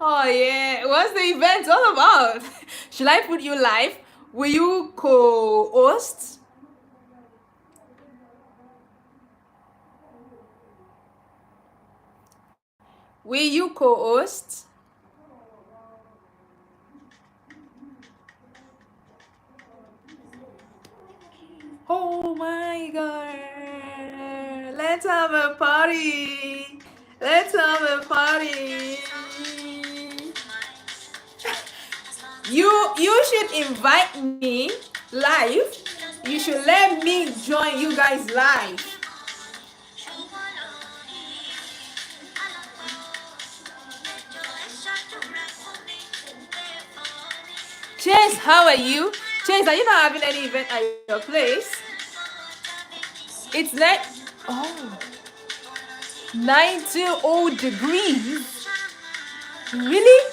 Oh yeah. What's the event all about? Should I put you live? Will you co-host? Will you co-host? Oh my god. Let's have a party. Let's have a party. You should invite me live. You should let me join you guys live. Chase, how are you? Chase, are you not having any event at your place? It's like, oh, 90 degrees. Really?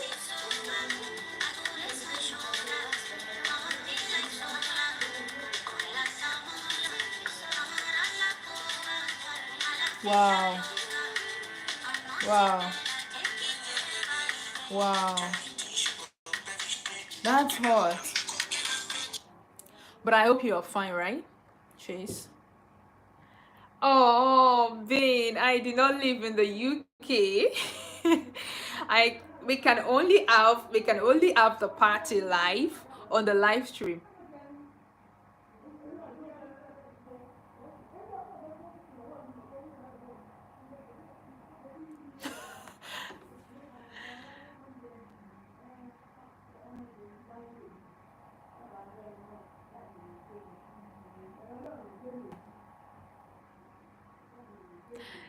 Wow. Wow. Wow. That's hot. But I hope you're fine, right? Chase. Oh, Bean, I did not live in the UK. I we can only have the party live on the live stream.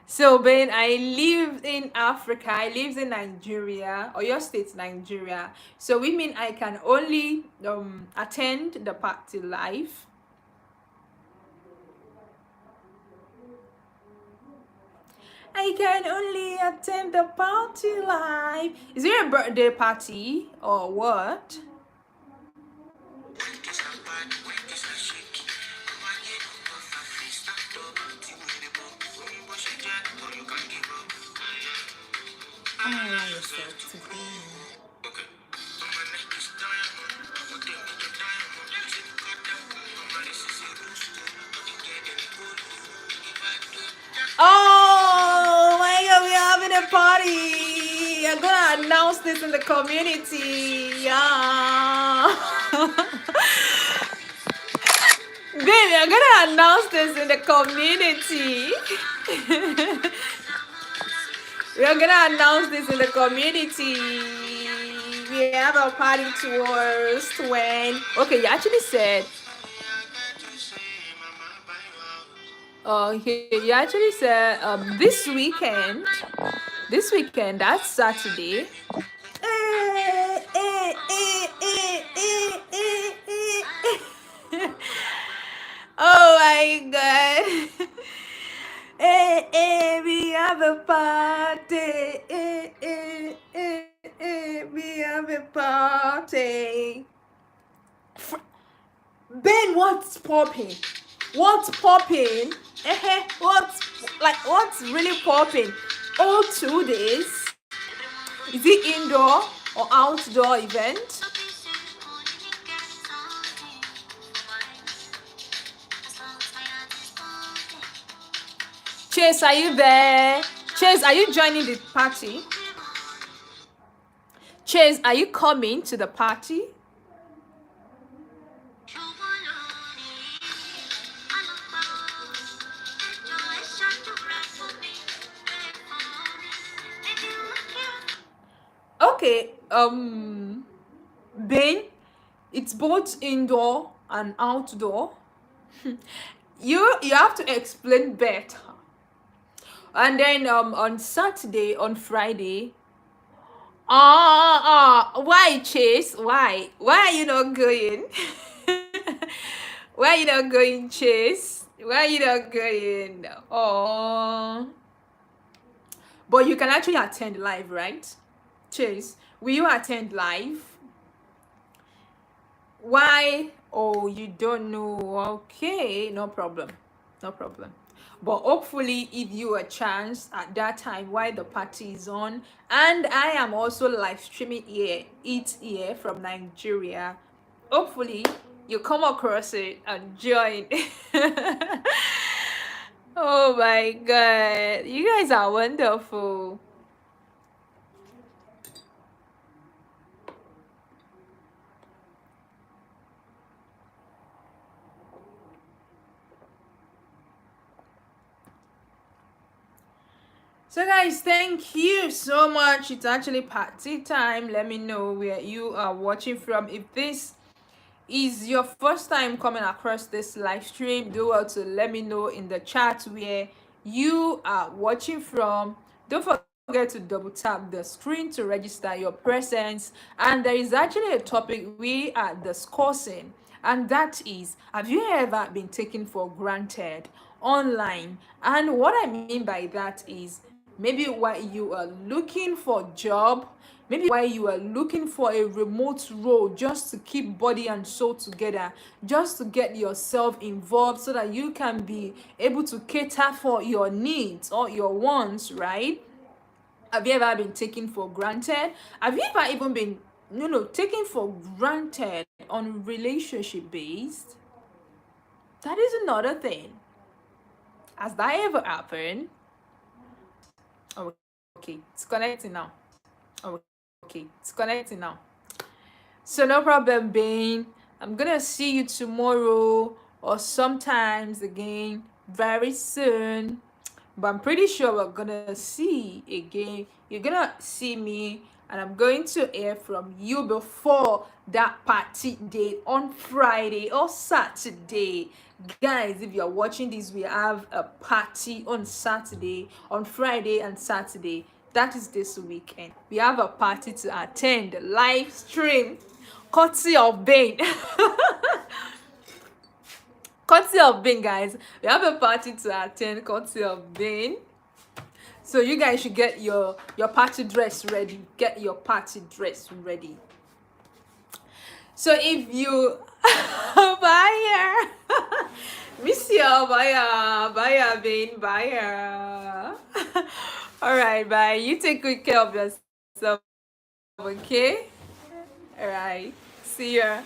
So Ben, I live in Africa. I live in Nigeria, or your state, Nigeria. So we mean I can only attend the party live. I can only attend the party live. Is there a birthday party or what? Allow yourself to be. Oh my god, we're having a party. I'm gonna announce this in the community. Yeah. Baby, I'm gonna announce this in the community. We're gonna announce this in the community. We have a party tours when. Okay, you actually said. Okay, you actually said this weekend. This weekend, that's Saturday. Oh my god. We have a party. We have a party. Ben, what's popping? What's popping? What's really popping? All 2 days. Is it indoor or outdoor event? Chase, are you there? Chase, are you joining the party? Chase, are you coming to the party? Okay, Ben, it's both indoor and outdoor. You have to explain better. And then on Saturday, on Friday. Why Chase? Why are you not going? Why are you not going, Chase? Why are you not going? Oh, but you can actually attend live, right? Chase, will you attend live? Why? Oh, you don't know. Okay, no problem. No problem. But hopefully if you a chance at that time while the party is on, and I am also live streaming here from Nigeria, hopefully you come across it and join. Oh my god, you guys are wonderful. So guys, thank you so much. It's actually party time. Let me know where you are watching from. If this is your first time coming across this live stream, do well to let me know in the chat where you are watching from. Don't forget to double tap the screen to register your presence. And there is actually a topic we are discussing, and that is, have you ever been taken for granted online? And what I mean by that is, maybe while you are looking for a job, maybe while you are looking for a remote role, just to keep body and soul together, just to get yourself involved so that you can be able to cater for your needs or your wants, right? Have you ever been taken for granted? Have you ever even been, taken for granted on relationship based? That is another thing. Has that ever happened? Oh, okay, it's connecting now. Oh, okay, it's connecting now. So no problem, Bane. I'm gonna see you tomorrow or sometimes again very soon. But I'm pretty sure we're gonna see again. You're gonna see me, and I'm going to hear from you before that party day on Friday or Saturday. Guys, if you're watching this, we have a party on Saturday, on Friday and Saturday. That is this weekend. We have a party to attend, live stream, courtesy of Bane. Courtesy of Bane, guys. We have a party to attend, courtesy of Bane. So you guys should get your party dress ready. Get your party dress ready. So if you buyer, miss you, buyer, Bane, buyer. All right, bye. You take good care of yourself, okay? All right. See ya.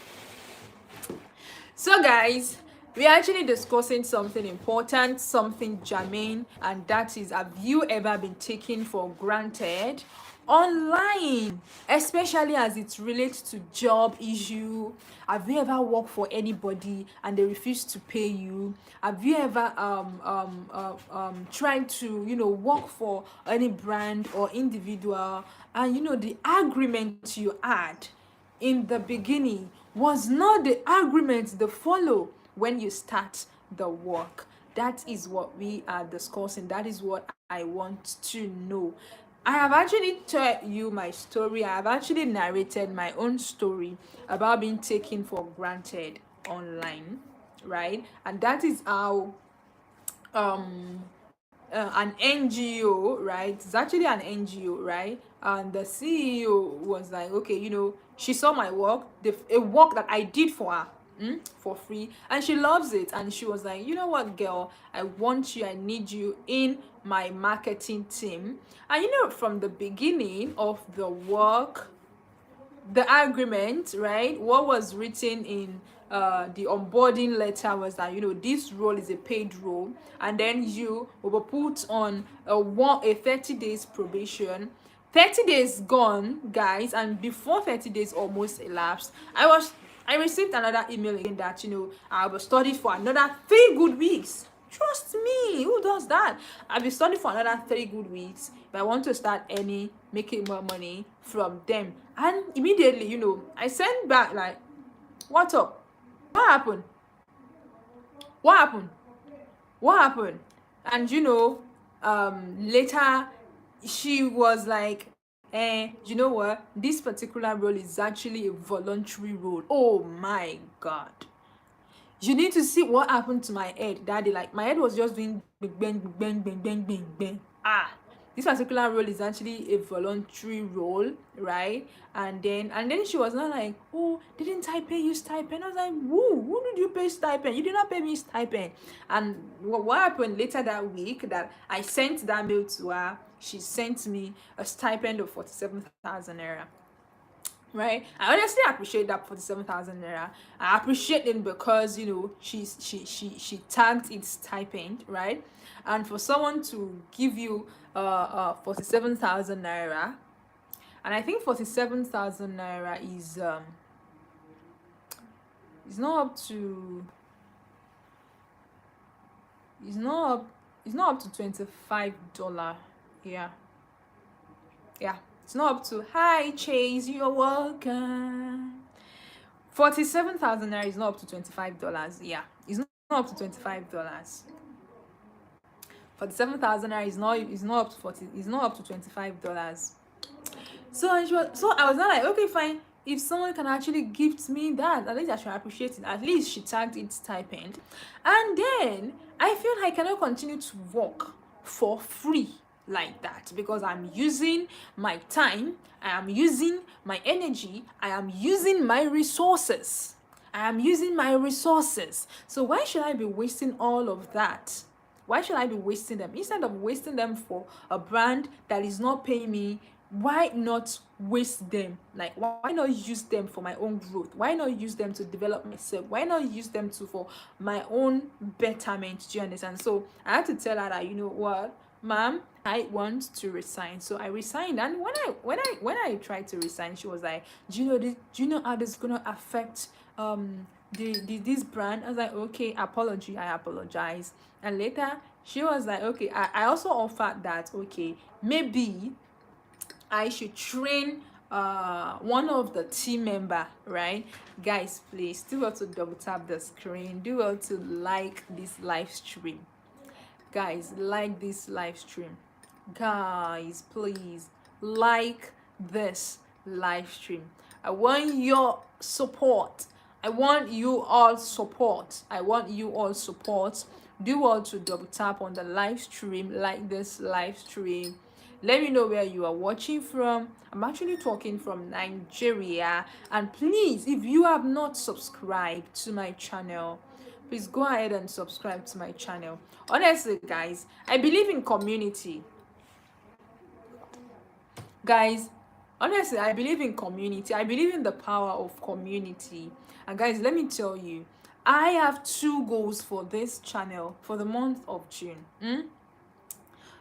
So guys, we're actually discussing something important, something germane, and that is, have you ever been taken for granted online, especially as it relates to job issue? Have you ever worked for anybody and they refuse to pay you? Have you ever tried to work for any brand or individual, and the agreement you had in the beginning was not the agreement they follow when you start the work? That is what we are discussing. That is what I want to know. I have actually told you my story. I have actually narrated my own story about being taken for granted online, right? And that is how um an NGO, right? It's actually an NGO, right? And the CEO was like, okay, she saw my work, a work that I did for her, for free, and she loves it. And she was like, you know what, girl, I want you, I need you in my marketing team. And from the beginning of the work, the agreement, right? What was written in the onboarding letter was that this role is a paid role, and then you will be put on a 30 days probation. 30 days gone, guys, and before 30 days almost elapsed, I received another email again that I was studied for another 3 good weeks. Trust me, who does that? I'll be studying for another 3 good weeks if I want to start making more money from them. And immediately, I sent back like, what's up? What happened? What happened? What happened? And later she was like, you know what? This particular role is actually a voluntary role. Oh my God. You need to see what happened to my head that day. Like, my head was just doing bang, bang, bang, bang, bang, bang, bang. this particular role is actually a voluntary role, right? And then she was not like, oh, didn't I pay you stipend? I was like, who did you pay stipend? You did not pay me stipend. And what happened later that week, that I sent that mail to her, she sent me a stipend of 47,000 naira. Right, I honestly appreciate that 47,000 naira. I appreciate it because, you know, she tagged it stipend, right? And for someone to give you 47,000 naira, and I think 47,000 naira is not up to, it's not up it's not up to $25. Yeah, yeah, it's not up to, hi Chase, you're welcome. 47,000 naira is not up to $25. Yeah, it's not up to $25. 47,000 naira is not up to 40, is not up to $25. So I was not like, okay, fine. If someone can actually gift me that, at least I should appreciate it. At least she tagged it stipend. And then I feel I cannot continue to work for free like that, because I'm using my time, I am using my energy, I am using my resources. So why should I be wasting all of that? Why should I be wasting them? Instead of wasting them for a brand that is not paying me, why not waste them? Like, why not use them for my own growth? Why not use them to develop myself? Why not use them to for my own betterment? Do you understand? So I had to tell her that, you know what, ma'am, I want to resign. So I resigned. And when I tried to resign, she was like, do you know this? Do you know how this is gonna affect this brand? I was like, okay, apology, I apologize. And later she was like, okay, I also offered that, okay, maybe I should train one of the team member, right? Guys, please do well to double tap the screen, do well to like this live stream. Guys, like this live stream. Guys, please like this live stream. I want your support. I want you all support. Do well to double tap on the live stream, like this live stream. Let me know where you are watching from. I'm actually talking from Nigeria. And please, if you have not subscribed to my channel, please go ahead and subscribe to my channel. Honestly, guys, I believe in community. Guys, honestly, I believe in community. I believe in the power of community. And guys, let me tell you, I have 2 goals for this channel for the month of June.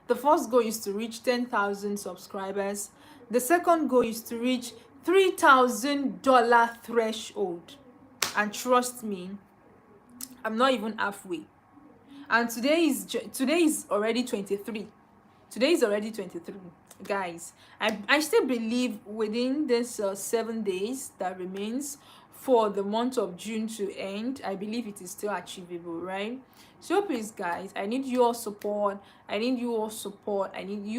The first goal is to reach 10,000 subscribers. The second goal is to reach $3,000 threshold. And trust me, I'm not even halfway. And today is already 23. Today is already 23. Guys, I still believe within this 7 days that remains for the month of June to end, I believe it is still achievable, right? So please, guys, I need your support. I need you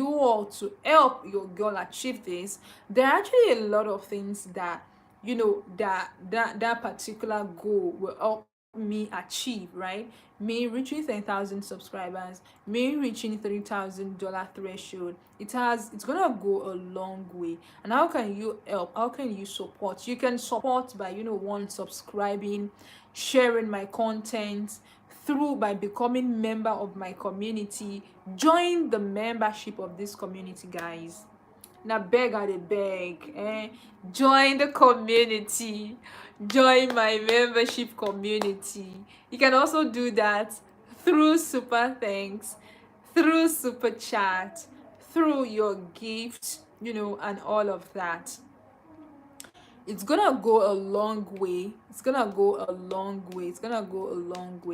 all to help your girl achieve this. There are actually a lot of things that, you know, that particular goal will help me achieve, right? Me reaching 10,000 subscribers, me reaching $3,000 threshold. It's gonna go a long way. And how can you help? How can you support? You can support by, you know, one, subscribing, sharing my content, through by becoming member of my community. Join the membership of this community, guys. Now beg I dey beg, join the community, join my membership community. You can also do that through super thanks, through super chat, through your gift, you know, and all of that. It's gonna go a long way.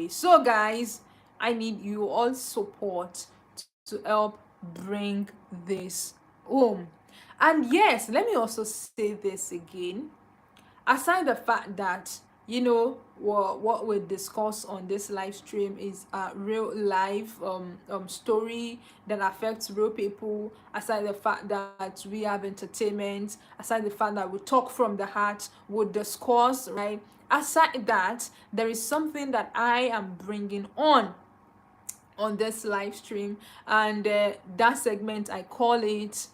So guys, I need you all support to help bring this home. And yes, let me also say this again. Aside the fact that, you know, what we discuss on this live stream is a real life story that affects real people. Aside the fact that we have entertainment, aside the fact that we talk from the heart, we discuss, right? Aside that, there is something that I am bringing on on this live stream, and that segment I call it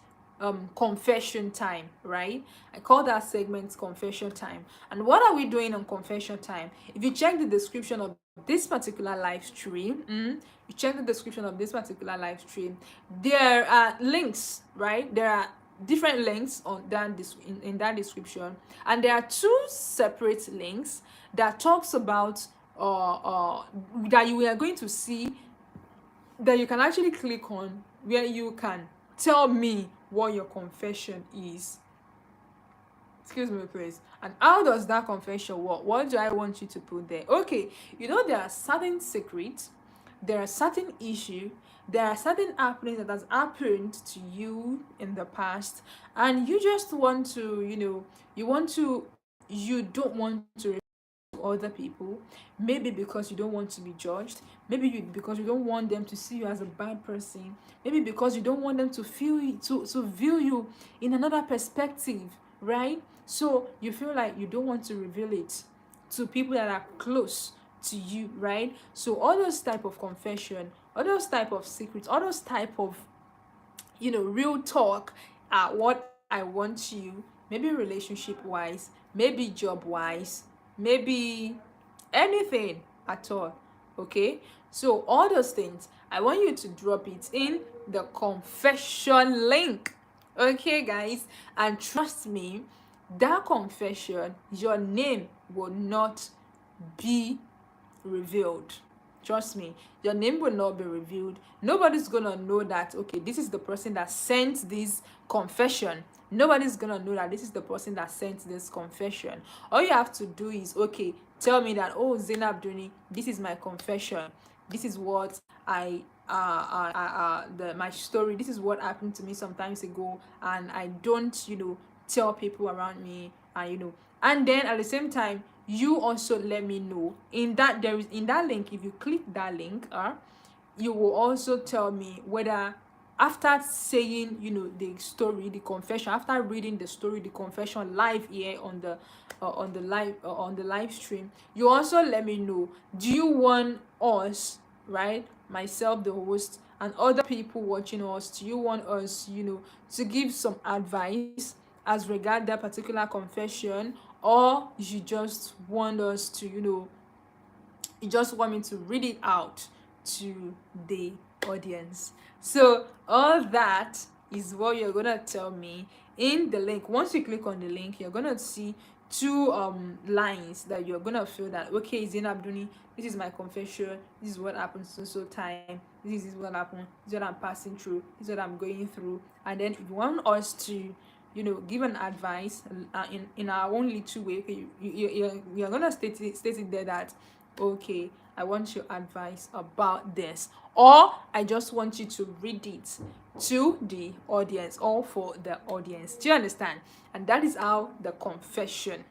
confession time, right? I call that segment confession time. And what are we doing on confession time? If you check the description of this particular live stream, you check the description of this particular live stream, there are links, right? There are different links on that in that description, and there are two separate links that talks about that you are going to see, that you can actually click on, where you can tell me what your confession is. Excuse me, please. And how does that confession work? What do I want you to put there? Okay, you know, there are certain secrets, there are certain issue, there are certain happenings that has happened to you in the past, and you just want to, you don't want to other people, maybe because you don't want to be judged, maybe because you don't want them to see you as a bad person, maybe because you don't want them to feel to view you in another perspective, right? So you feel like you don't want to reveal it to people that are close to you, right? So all those type of confession, all those type of secrets, all those type of real talk are what I want you, maybe relationship wise, maybe job wise, maybe anything at all. Okay, so all those things I want you to drop it in the confession link. Okay, guys, and trust me, that confession, your name will not be revealed. Trust me, your name will not be revealed. Nobody's gonna know that, okay, this is the person that sent this confession. Nobody's gonna know that this is the person that sent this confession. All you have to do is, okay, tell me that, oh, Zainab Duni, this is my confession. This is what my story. This is what happened to me some times ago, and I don't, tell people around me, and and then at the same time, you also let me know in that in that link. If you click that link, you will also tell me whether, after saying the story, the confession, after reading the story, the confession live here on the live stream, you also let me know, do you want us, right, myself the host and other people watching us, do you want us to give some advice as regard that particular confession, or you just want us to you just want me to read it out to the audience? So all that is what you're gonna tell me in the link. Once you click on the link, you're gonna see two lines that you're gonna feel that, okay, Zainab Duni, this is my confession, this is what happened so time, this is what happened, this is what I'm passing through, this is what I'm going through. And then if you want us to give an advice in our own little way, okay, you're gonna state it there that, okay, I want your advice about this, or I just want you to read it to the audience or for the audience. Do you understand? And that is how the confession,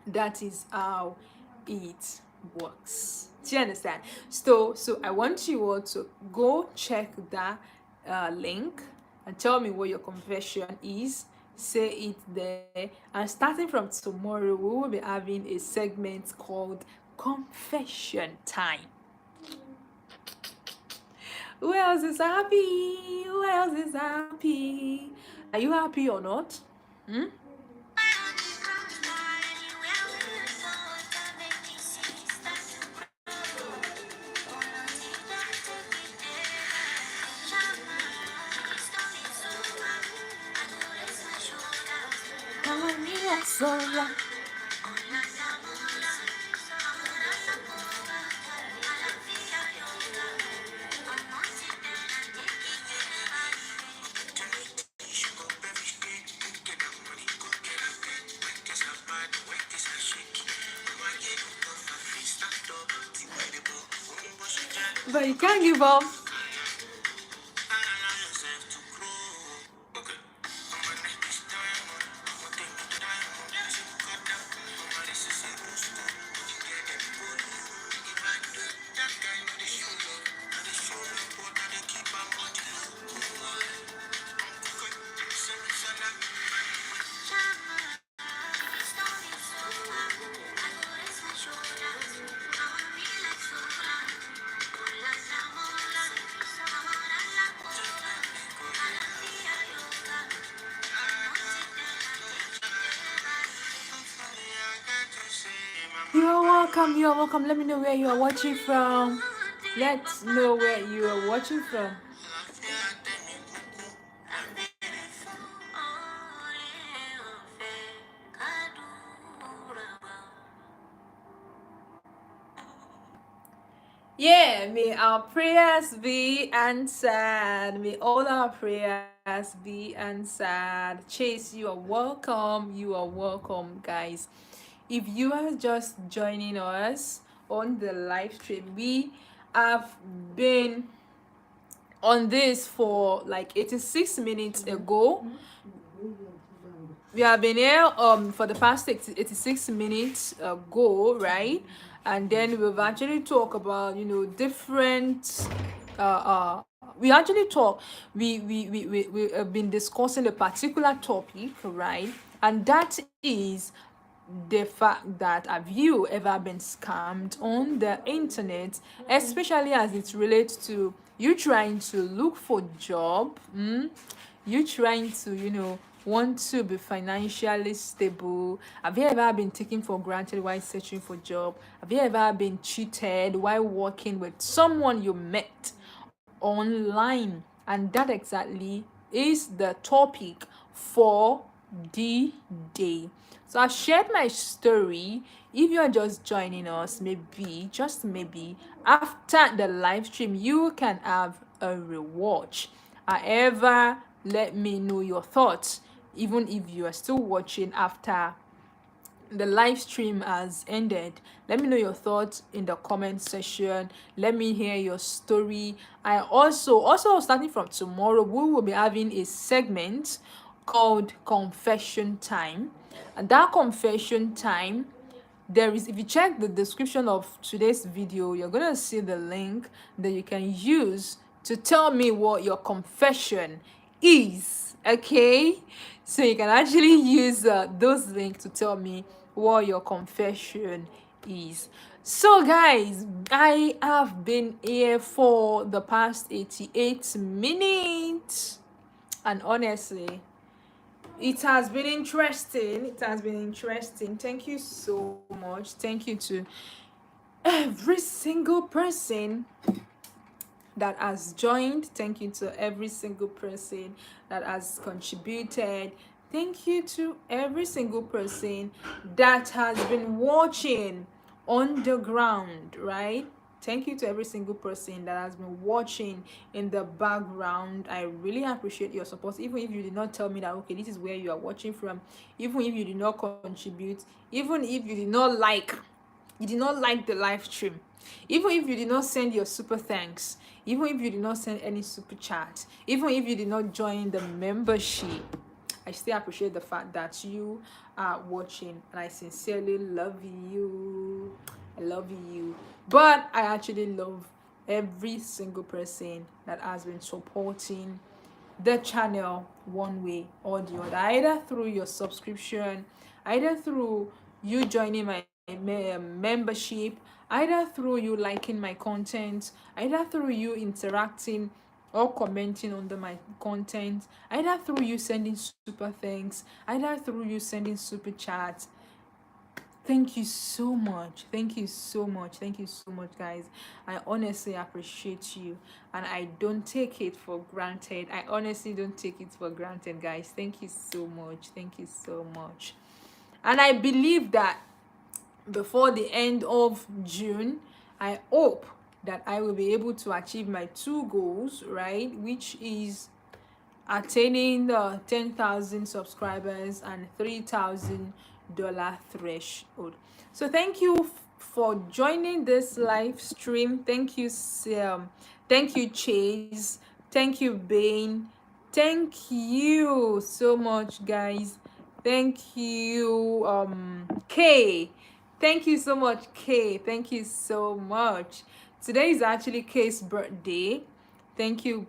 that is how it works. Do you understand? So I want you all to go check that link and tell me what your confession is. Say it there, and starting from tomorrow, we will be having a segment called confession time. Who else is happy? Who else is happy? Are you happy or not? But you can't give up. welcome. You are welcome. Let me know where you are watching from. Let's know where you are watching from. Yeah, may our prayers be answered. May all our prayers be answered. Chase, you are welcome. You are welcome, guys. If you are just joining us on the live stream, we have been on this for like 86 minutes ago. We have been here for the past 86 minutes ago, right? And then we've actually talked about, you know, different we actually talk we have been discussing a particular topic, right? And that is the fact that have you ever been scammed on the internet, especially as it relates to you trying to look for job, you trying to, you know, want to be financially stable. Have you ever been taken for granted while searching for job? Have you ever been cheated while working with someone you met online? And that exactly is the topic for the day. So I've shared my story. If you're just joining us, maybe, just maybe, after the live stream, you can have a rewatch. However, let me know your thoughts, even if you are still watching after the live stream has ended. Let me know your thoughts in the comment section. Let me hear your story. I also starting from tomorrow, we will be having a segment called confession time. And that confession time, there is, if you check the description of today's video, you're gonna see the link that you can use to tell me what your confession is. Okay, so you can actually use those links to tell me what your confession is. So guys, I have been here for the past 88 minutes, and honestly, it has been interesting. It has been interesting. Thank you so much. Thank you to every single person that has joined. Thank you to every single person that has contributed. Thank you to every single person that has been watching on the ground, right? Thank you to every single person that has been watching in the background. I really appreciate your support. Even if you did not tell me that, okay, this is where you are watching from, even if you did not contribute, even if you did not like the live stream, even if you did not send your super thanks, even if you did not send any super chat, even if you did not join the membership, I still appreciate the fact that you are watching, and I sincerely love you. I love you. But I actually love every single person that has been supporting the channel one way or the other, either through your subscription, either through you joining my membership, either through you liking my content, either through you interacting or commenting under my content, either through you sending super thanks, either through you sending super chats. Thank you so much. Thank you so much. Thank you so much, guys. I honestly appreciate you, and I don't take it for granted. I honestly don't take it for granted, guys. Thank you so much. Thank you so much. And I believe that before the end of June, I hope that I will be able to achieve my two goals, right? Which is attaining the 10,000 subscribers and $3,000 threshold. So thank you for joining this live stream. Thank you, thank you, Chase. Thank you, Bane. Thank you so much, guys. Thank you, Kay. Thank you so much, Kay. Thank you so much. Today is actually Kay's birthday. Thank you,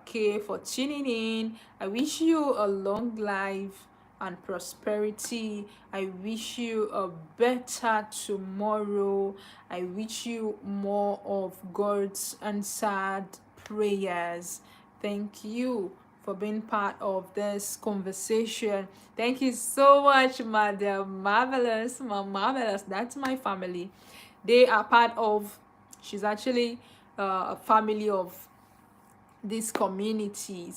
Kay, for tuning in. I wish you a long life and prosperity. I wish you a better tomorrow. I wish you more of God's answered prayers. Thank you for being part of this conversation. Thank you so much, Madam Marvelous. Marvelous, that's my family. They are part of, she's actually a family of this community.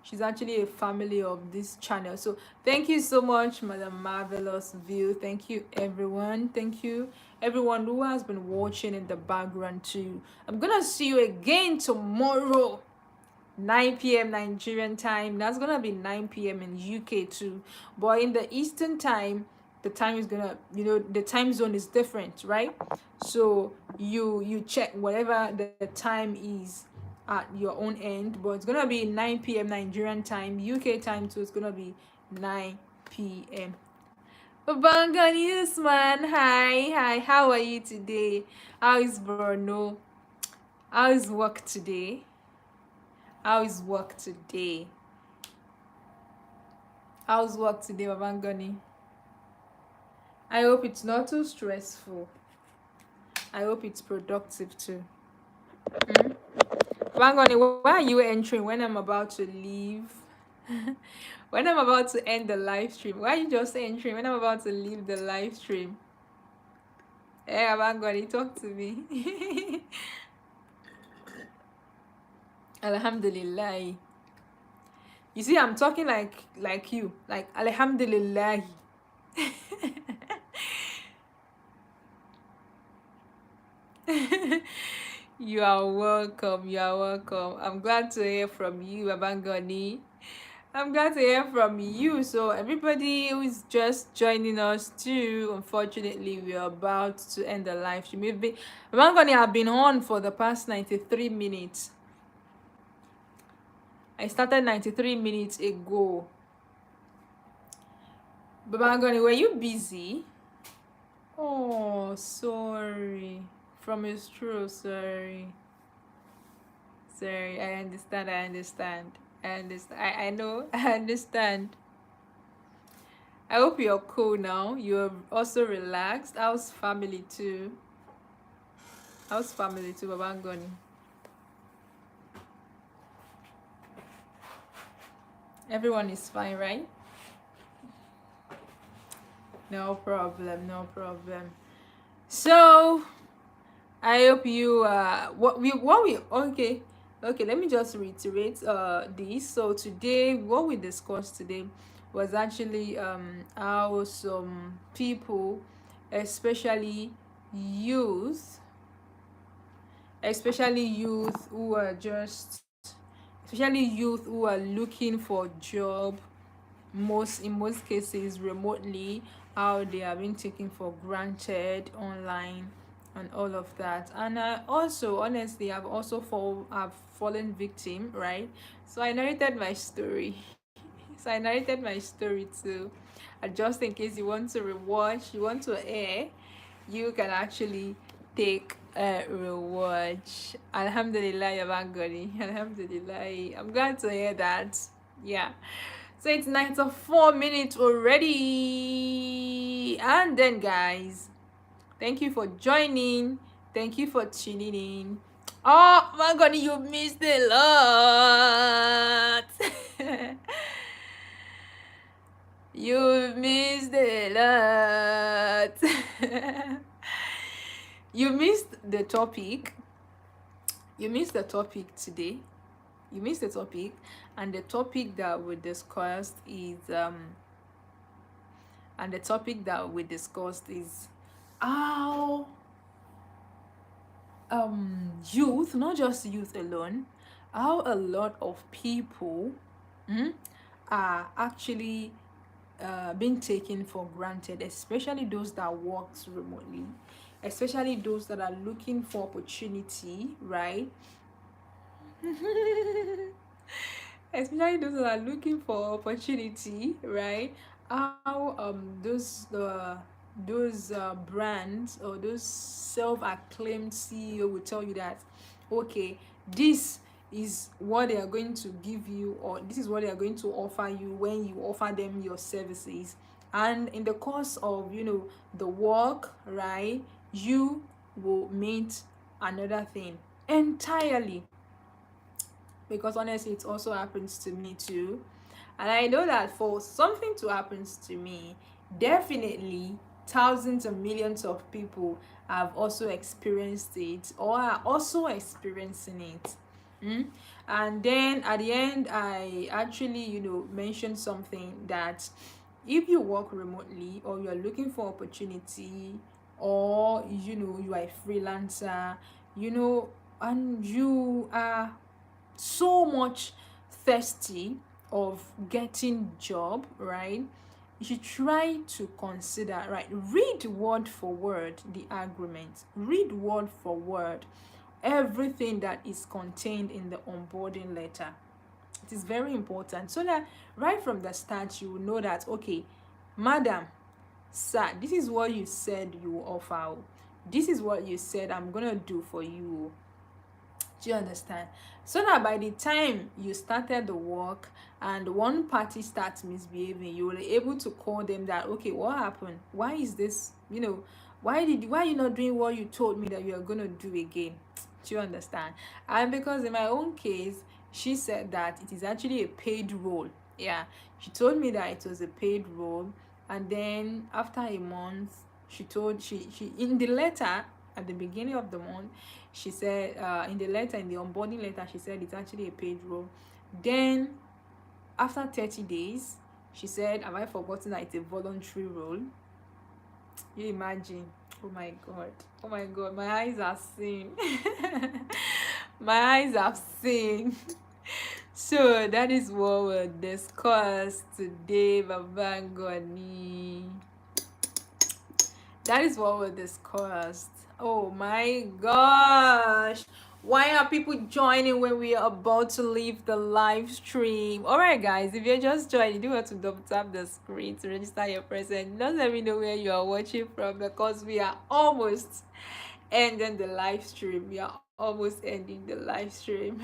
She's actually a family of this channel. So thank you so much, Madam Marvelous View. Thank you, everyone. Thank you everyone who has been watching in the background too. I'm gonna see you again tomorrow, 9 p.m. Nigerian time. That's gonna be 9 p.m. in UK too. But in the Eastern time, the time is gonna, the time zone is different, right? So you check whatever the time is at your own end, but it's gonna be 9 p.m. Nigerian time. UK time too, it's gonna be 9 p.m. Bangani Usman, hi, how are you today? How is Bruno? How is work today? How's work today? How's work today, Babangani? I hope it's not too stressful. I hope it's productive too. Babangani, why are you entering when I'm about to leave? When I'm about to end the live stream? Why are you just entering when I'm about to leave the live stream? Hey, Babangani, talk to me. Alhamdulillah. You see, I'm talking like you, like Alhamdulillah. You are welcome. You are welcome. I'm glad to hear from you, Babangani. I'm glad to hear from you. So everybody who is just joining us too, unfortunately, we are about to end the live stream. Babangani have been on for the past 93 minutes. I started 93 minutes ago. Babangani, were you busy? Oh, sorry. From his true, sorry. Sorry, I understand. I know, I understand. I hope you're cool now. You're also relaxed. How's family too? Babangoni? Everyone is fine, right? No problem. So I hope you okay, let me just reiterate this. So today, what we discussed today was actually how some people, especially youth who are just especially youth who are looking for job, in most cases remotely, how they are being taken for granted online and all of that. And also, honestly, I've fallen victim, right? So I narrated my story. Too. And just in case you want to rewatch, you want to air, you can actually take a rewatch. Alhamdulillah, Yabangani. Alhamdulillah. I'm glad to hear that. Yeah. So it's 94 minutes already. And then, guys, thank you for joining. Thank you for tuning in. Oh my god, you missed a lot. You missed a lot. You missed the topic. Today. You missed the topic, and the topic that we discussed is how youth, not just youth alone, how a lot of people are actually being taken for granted, especially those that works remotely, especially those that are looking for opportunity, right? Especially those that are looking for opportunity, right? How those brands or those self-acclaimed CEO will tell you that, okay, this is what they are going to give you, or this is what they are going to offer you when you offer them your services. And in the course of the work, right, you will meet another thing entirely. because honestly it also happens to me too. And I know that for something to happen to me, definitely thousands and millions of people have also experienced it or are also experiencing it. Mm? And then at the end, I actually, mentioned something that if you work remotely or you're looking for opportunity, or you are a freelancer, and you are so much thirsty of getting job, right? You should try to consider, right? Read word for word the agreement, read word for word everything that is contained in the onboarding letter. It is very important, so that right from the start you will know that, okay, madam, sir, this is what you said you will offer, this is what you said I'm gonna do for you. Do you understand? So that by the time you started the work and one party starts misbehaving, you will be able to call them that, okay, what happened? Why is this, why are you not doing what you told me that you are gonna do again? Do you understand? And because in my own case, she said that it is actually a paid role. Yeah, she told me that it was a paid role, and then after a month, she in the letter at the beginning of the month, she said, in the letter, in the onboarding letter, she said it's actually a paid role. Then after 30 days, she said, have I forgotten that it's a voluntary role? You imagine? Oh my god, oh my god, my eyes are seeing. My eyes have seen. So that is what we'll discuss today, Babangoni. That is what we discussed. Oh my gosh, why are people joining when we are about to leave the live stream? All right guys, if you're just joining, you do have to double tap the screen to register your presence. Just let me know where you are watching from, because we are almost ending the live stream. We are almost ending the live stream.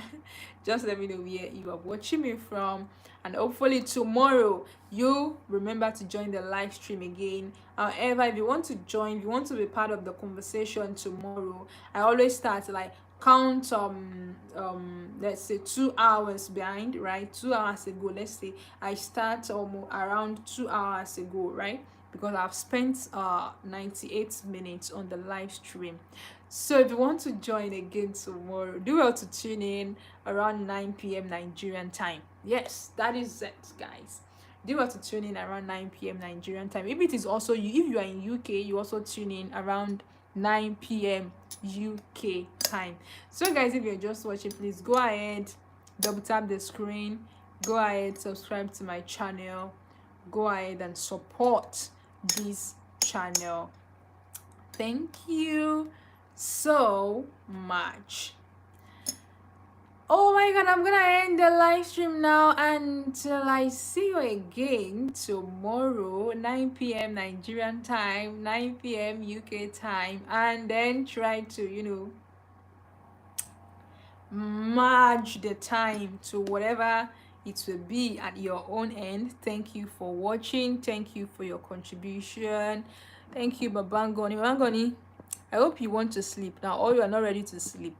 Just let me know where you are watching me from, and hopefully tomorrow you remember to join the live stream again. However, if you want to join, if you want to be part of the conversation tomorrow, I always start like count let's say 2 hours behind, right? 2 hours ago, let's say I start around 2 hours ago, right? Because I've spent 98 minutes on the live stream. So if you want to join again tomorrow, do well to tune in around 9 p.m. Nigerian time. Yes, that is it, guys. Do well to tune in around 9 p.m. Nigerian time. If it is also you, if you are in UK, you also tune in around 9 p.m. UK time. So guys, if you're just watching, please go ahead, double tap the screen, go ahead, subscribe to my channel, go ahead and support this channel. Thank you so much. Oh my god, I'm gonna end the live stream now until I see you again tomorrow, 9 p.m. Nigerian time, 9 p.m. UK time, and then try to merge the time to whatever it will be at your own end. Thank you for watching, thank you for your contribution, thank you. Babangoni, I hope you want to sleep now, or you are not ready to sleep.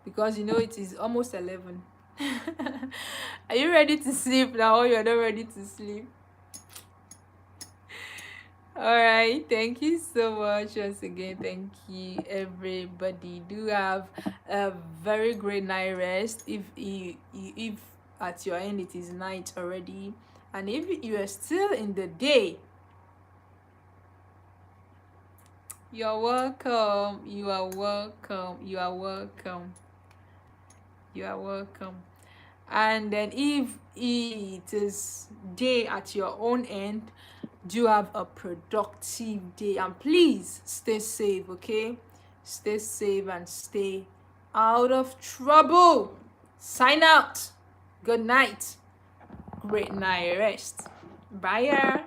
Because it is almost 11. Are you ready to sleep now, or you are not ready to sleep? All right, thank you so much once again. Thank you everybody. Do have a very great night rest if at your end it is night already, and if you are still in the day, you're welcome. You are welcome. You are welcome. You are welcome. And then if it is day at your own end, do have a productive day, and please stay safe. Okay, stay safe and stay out of trouble. Sign out. Good night. Great night rest. Bye.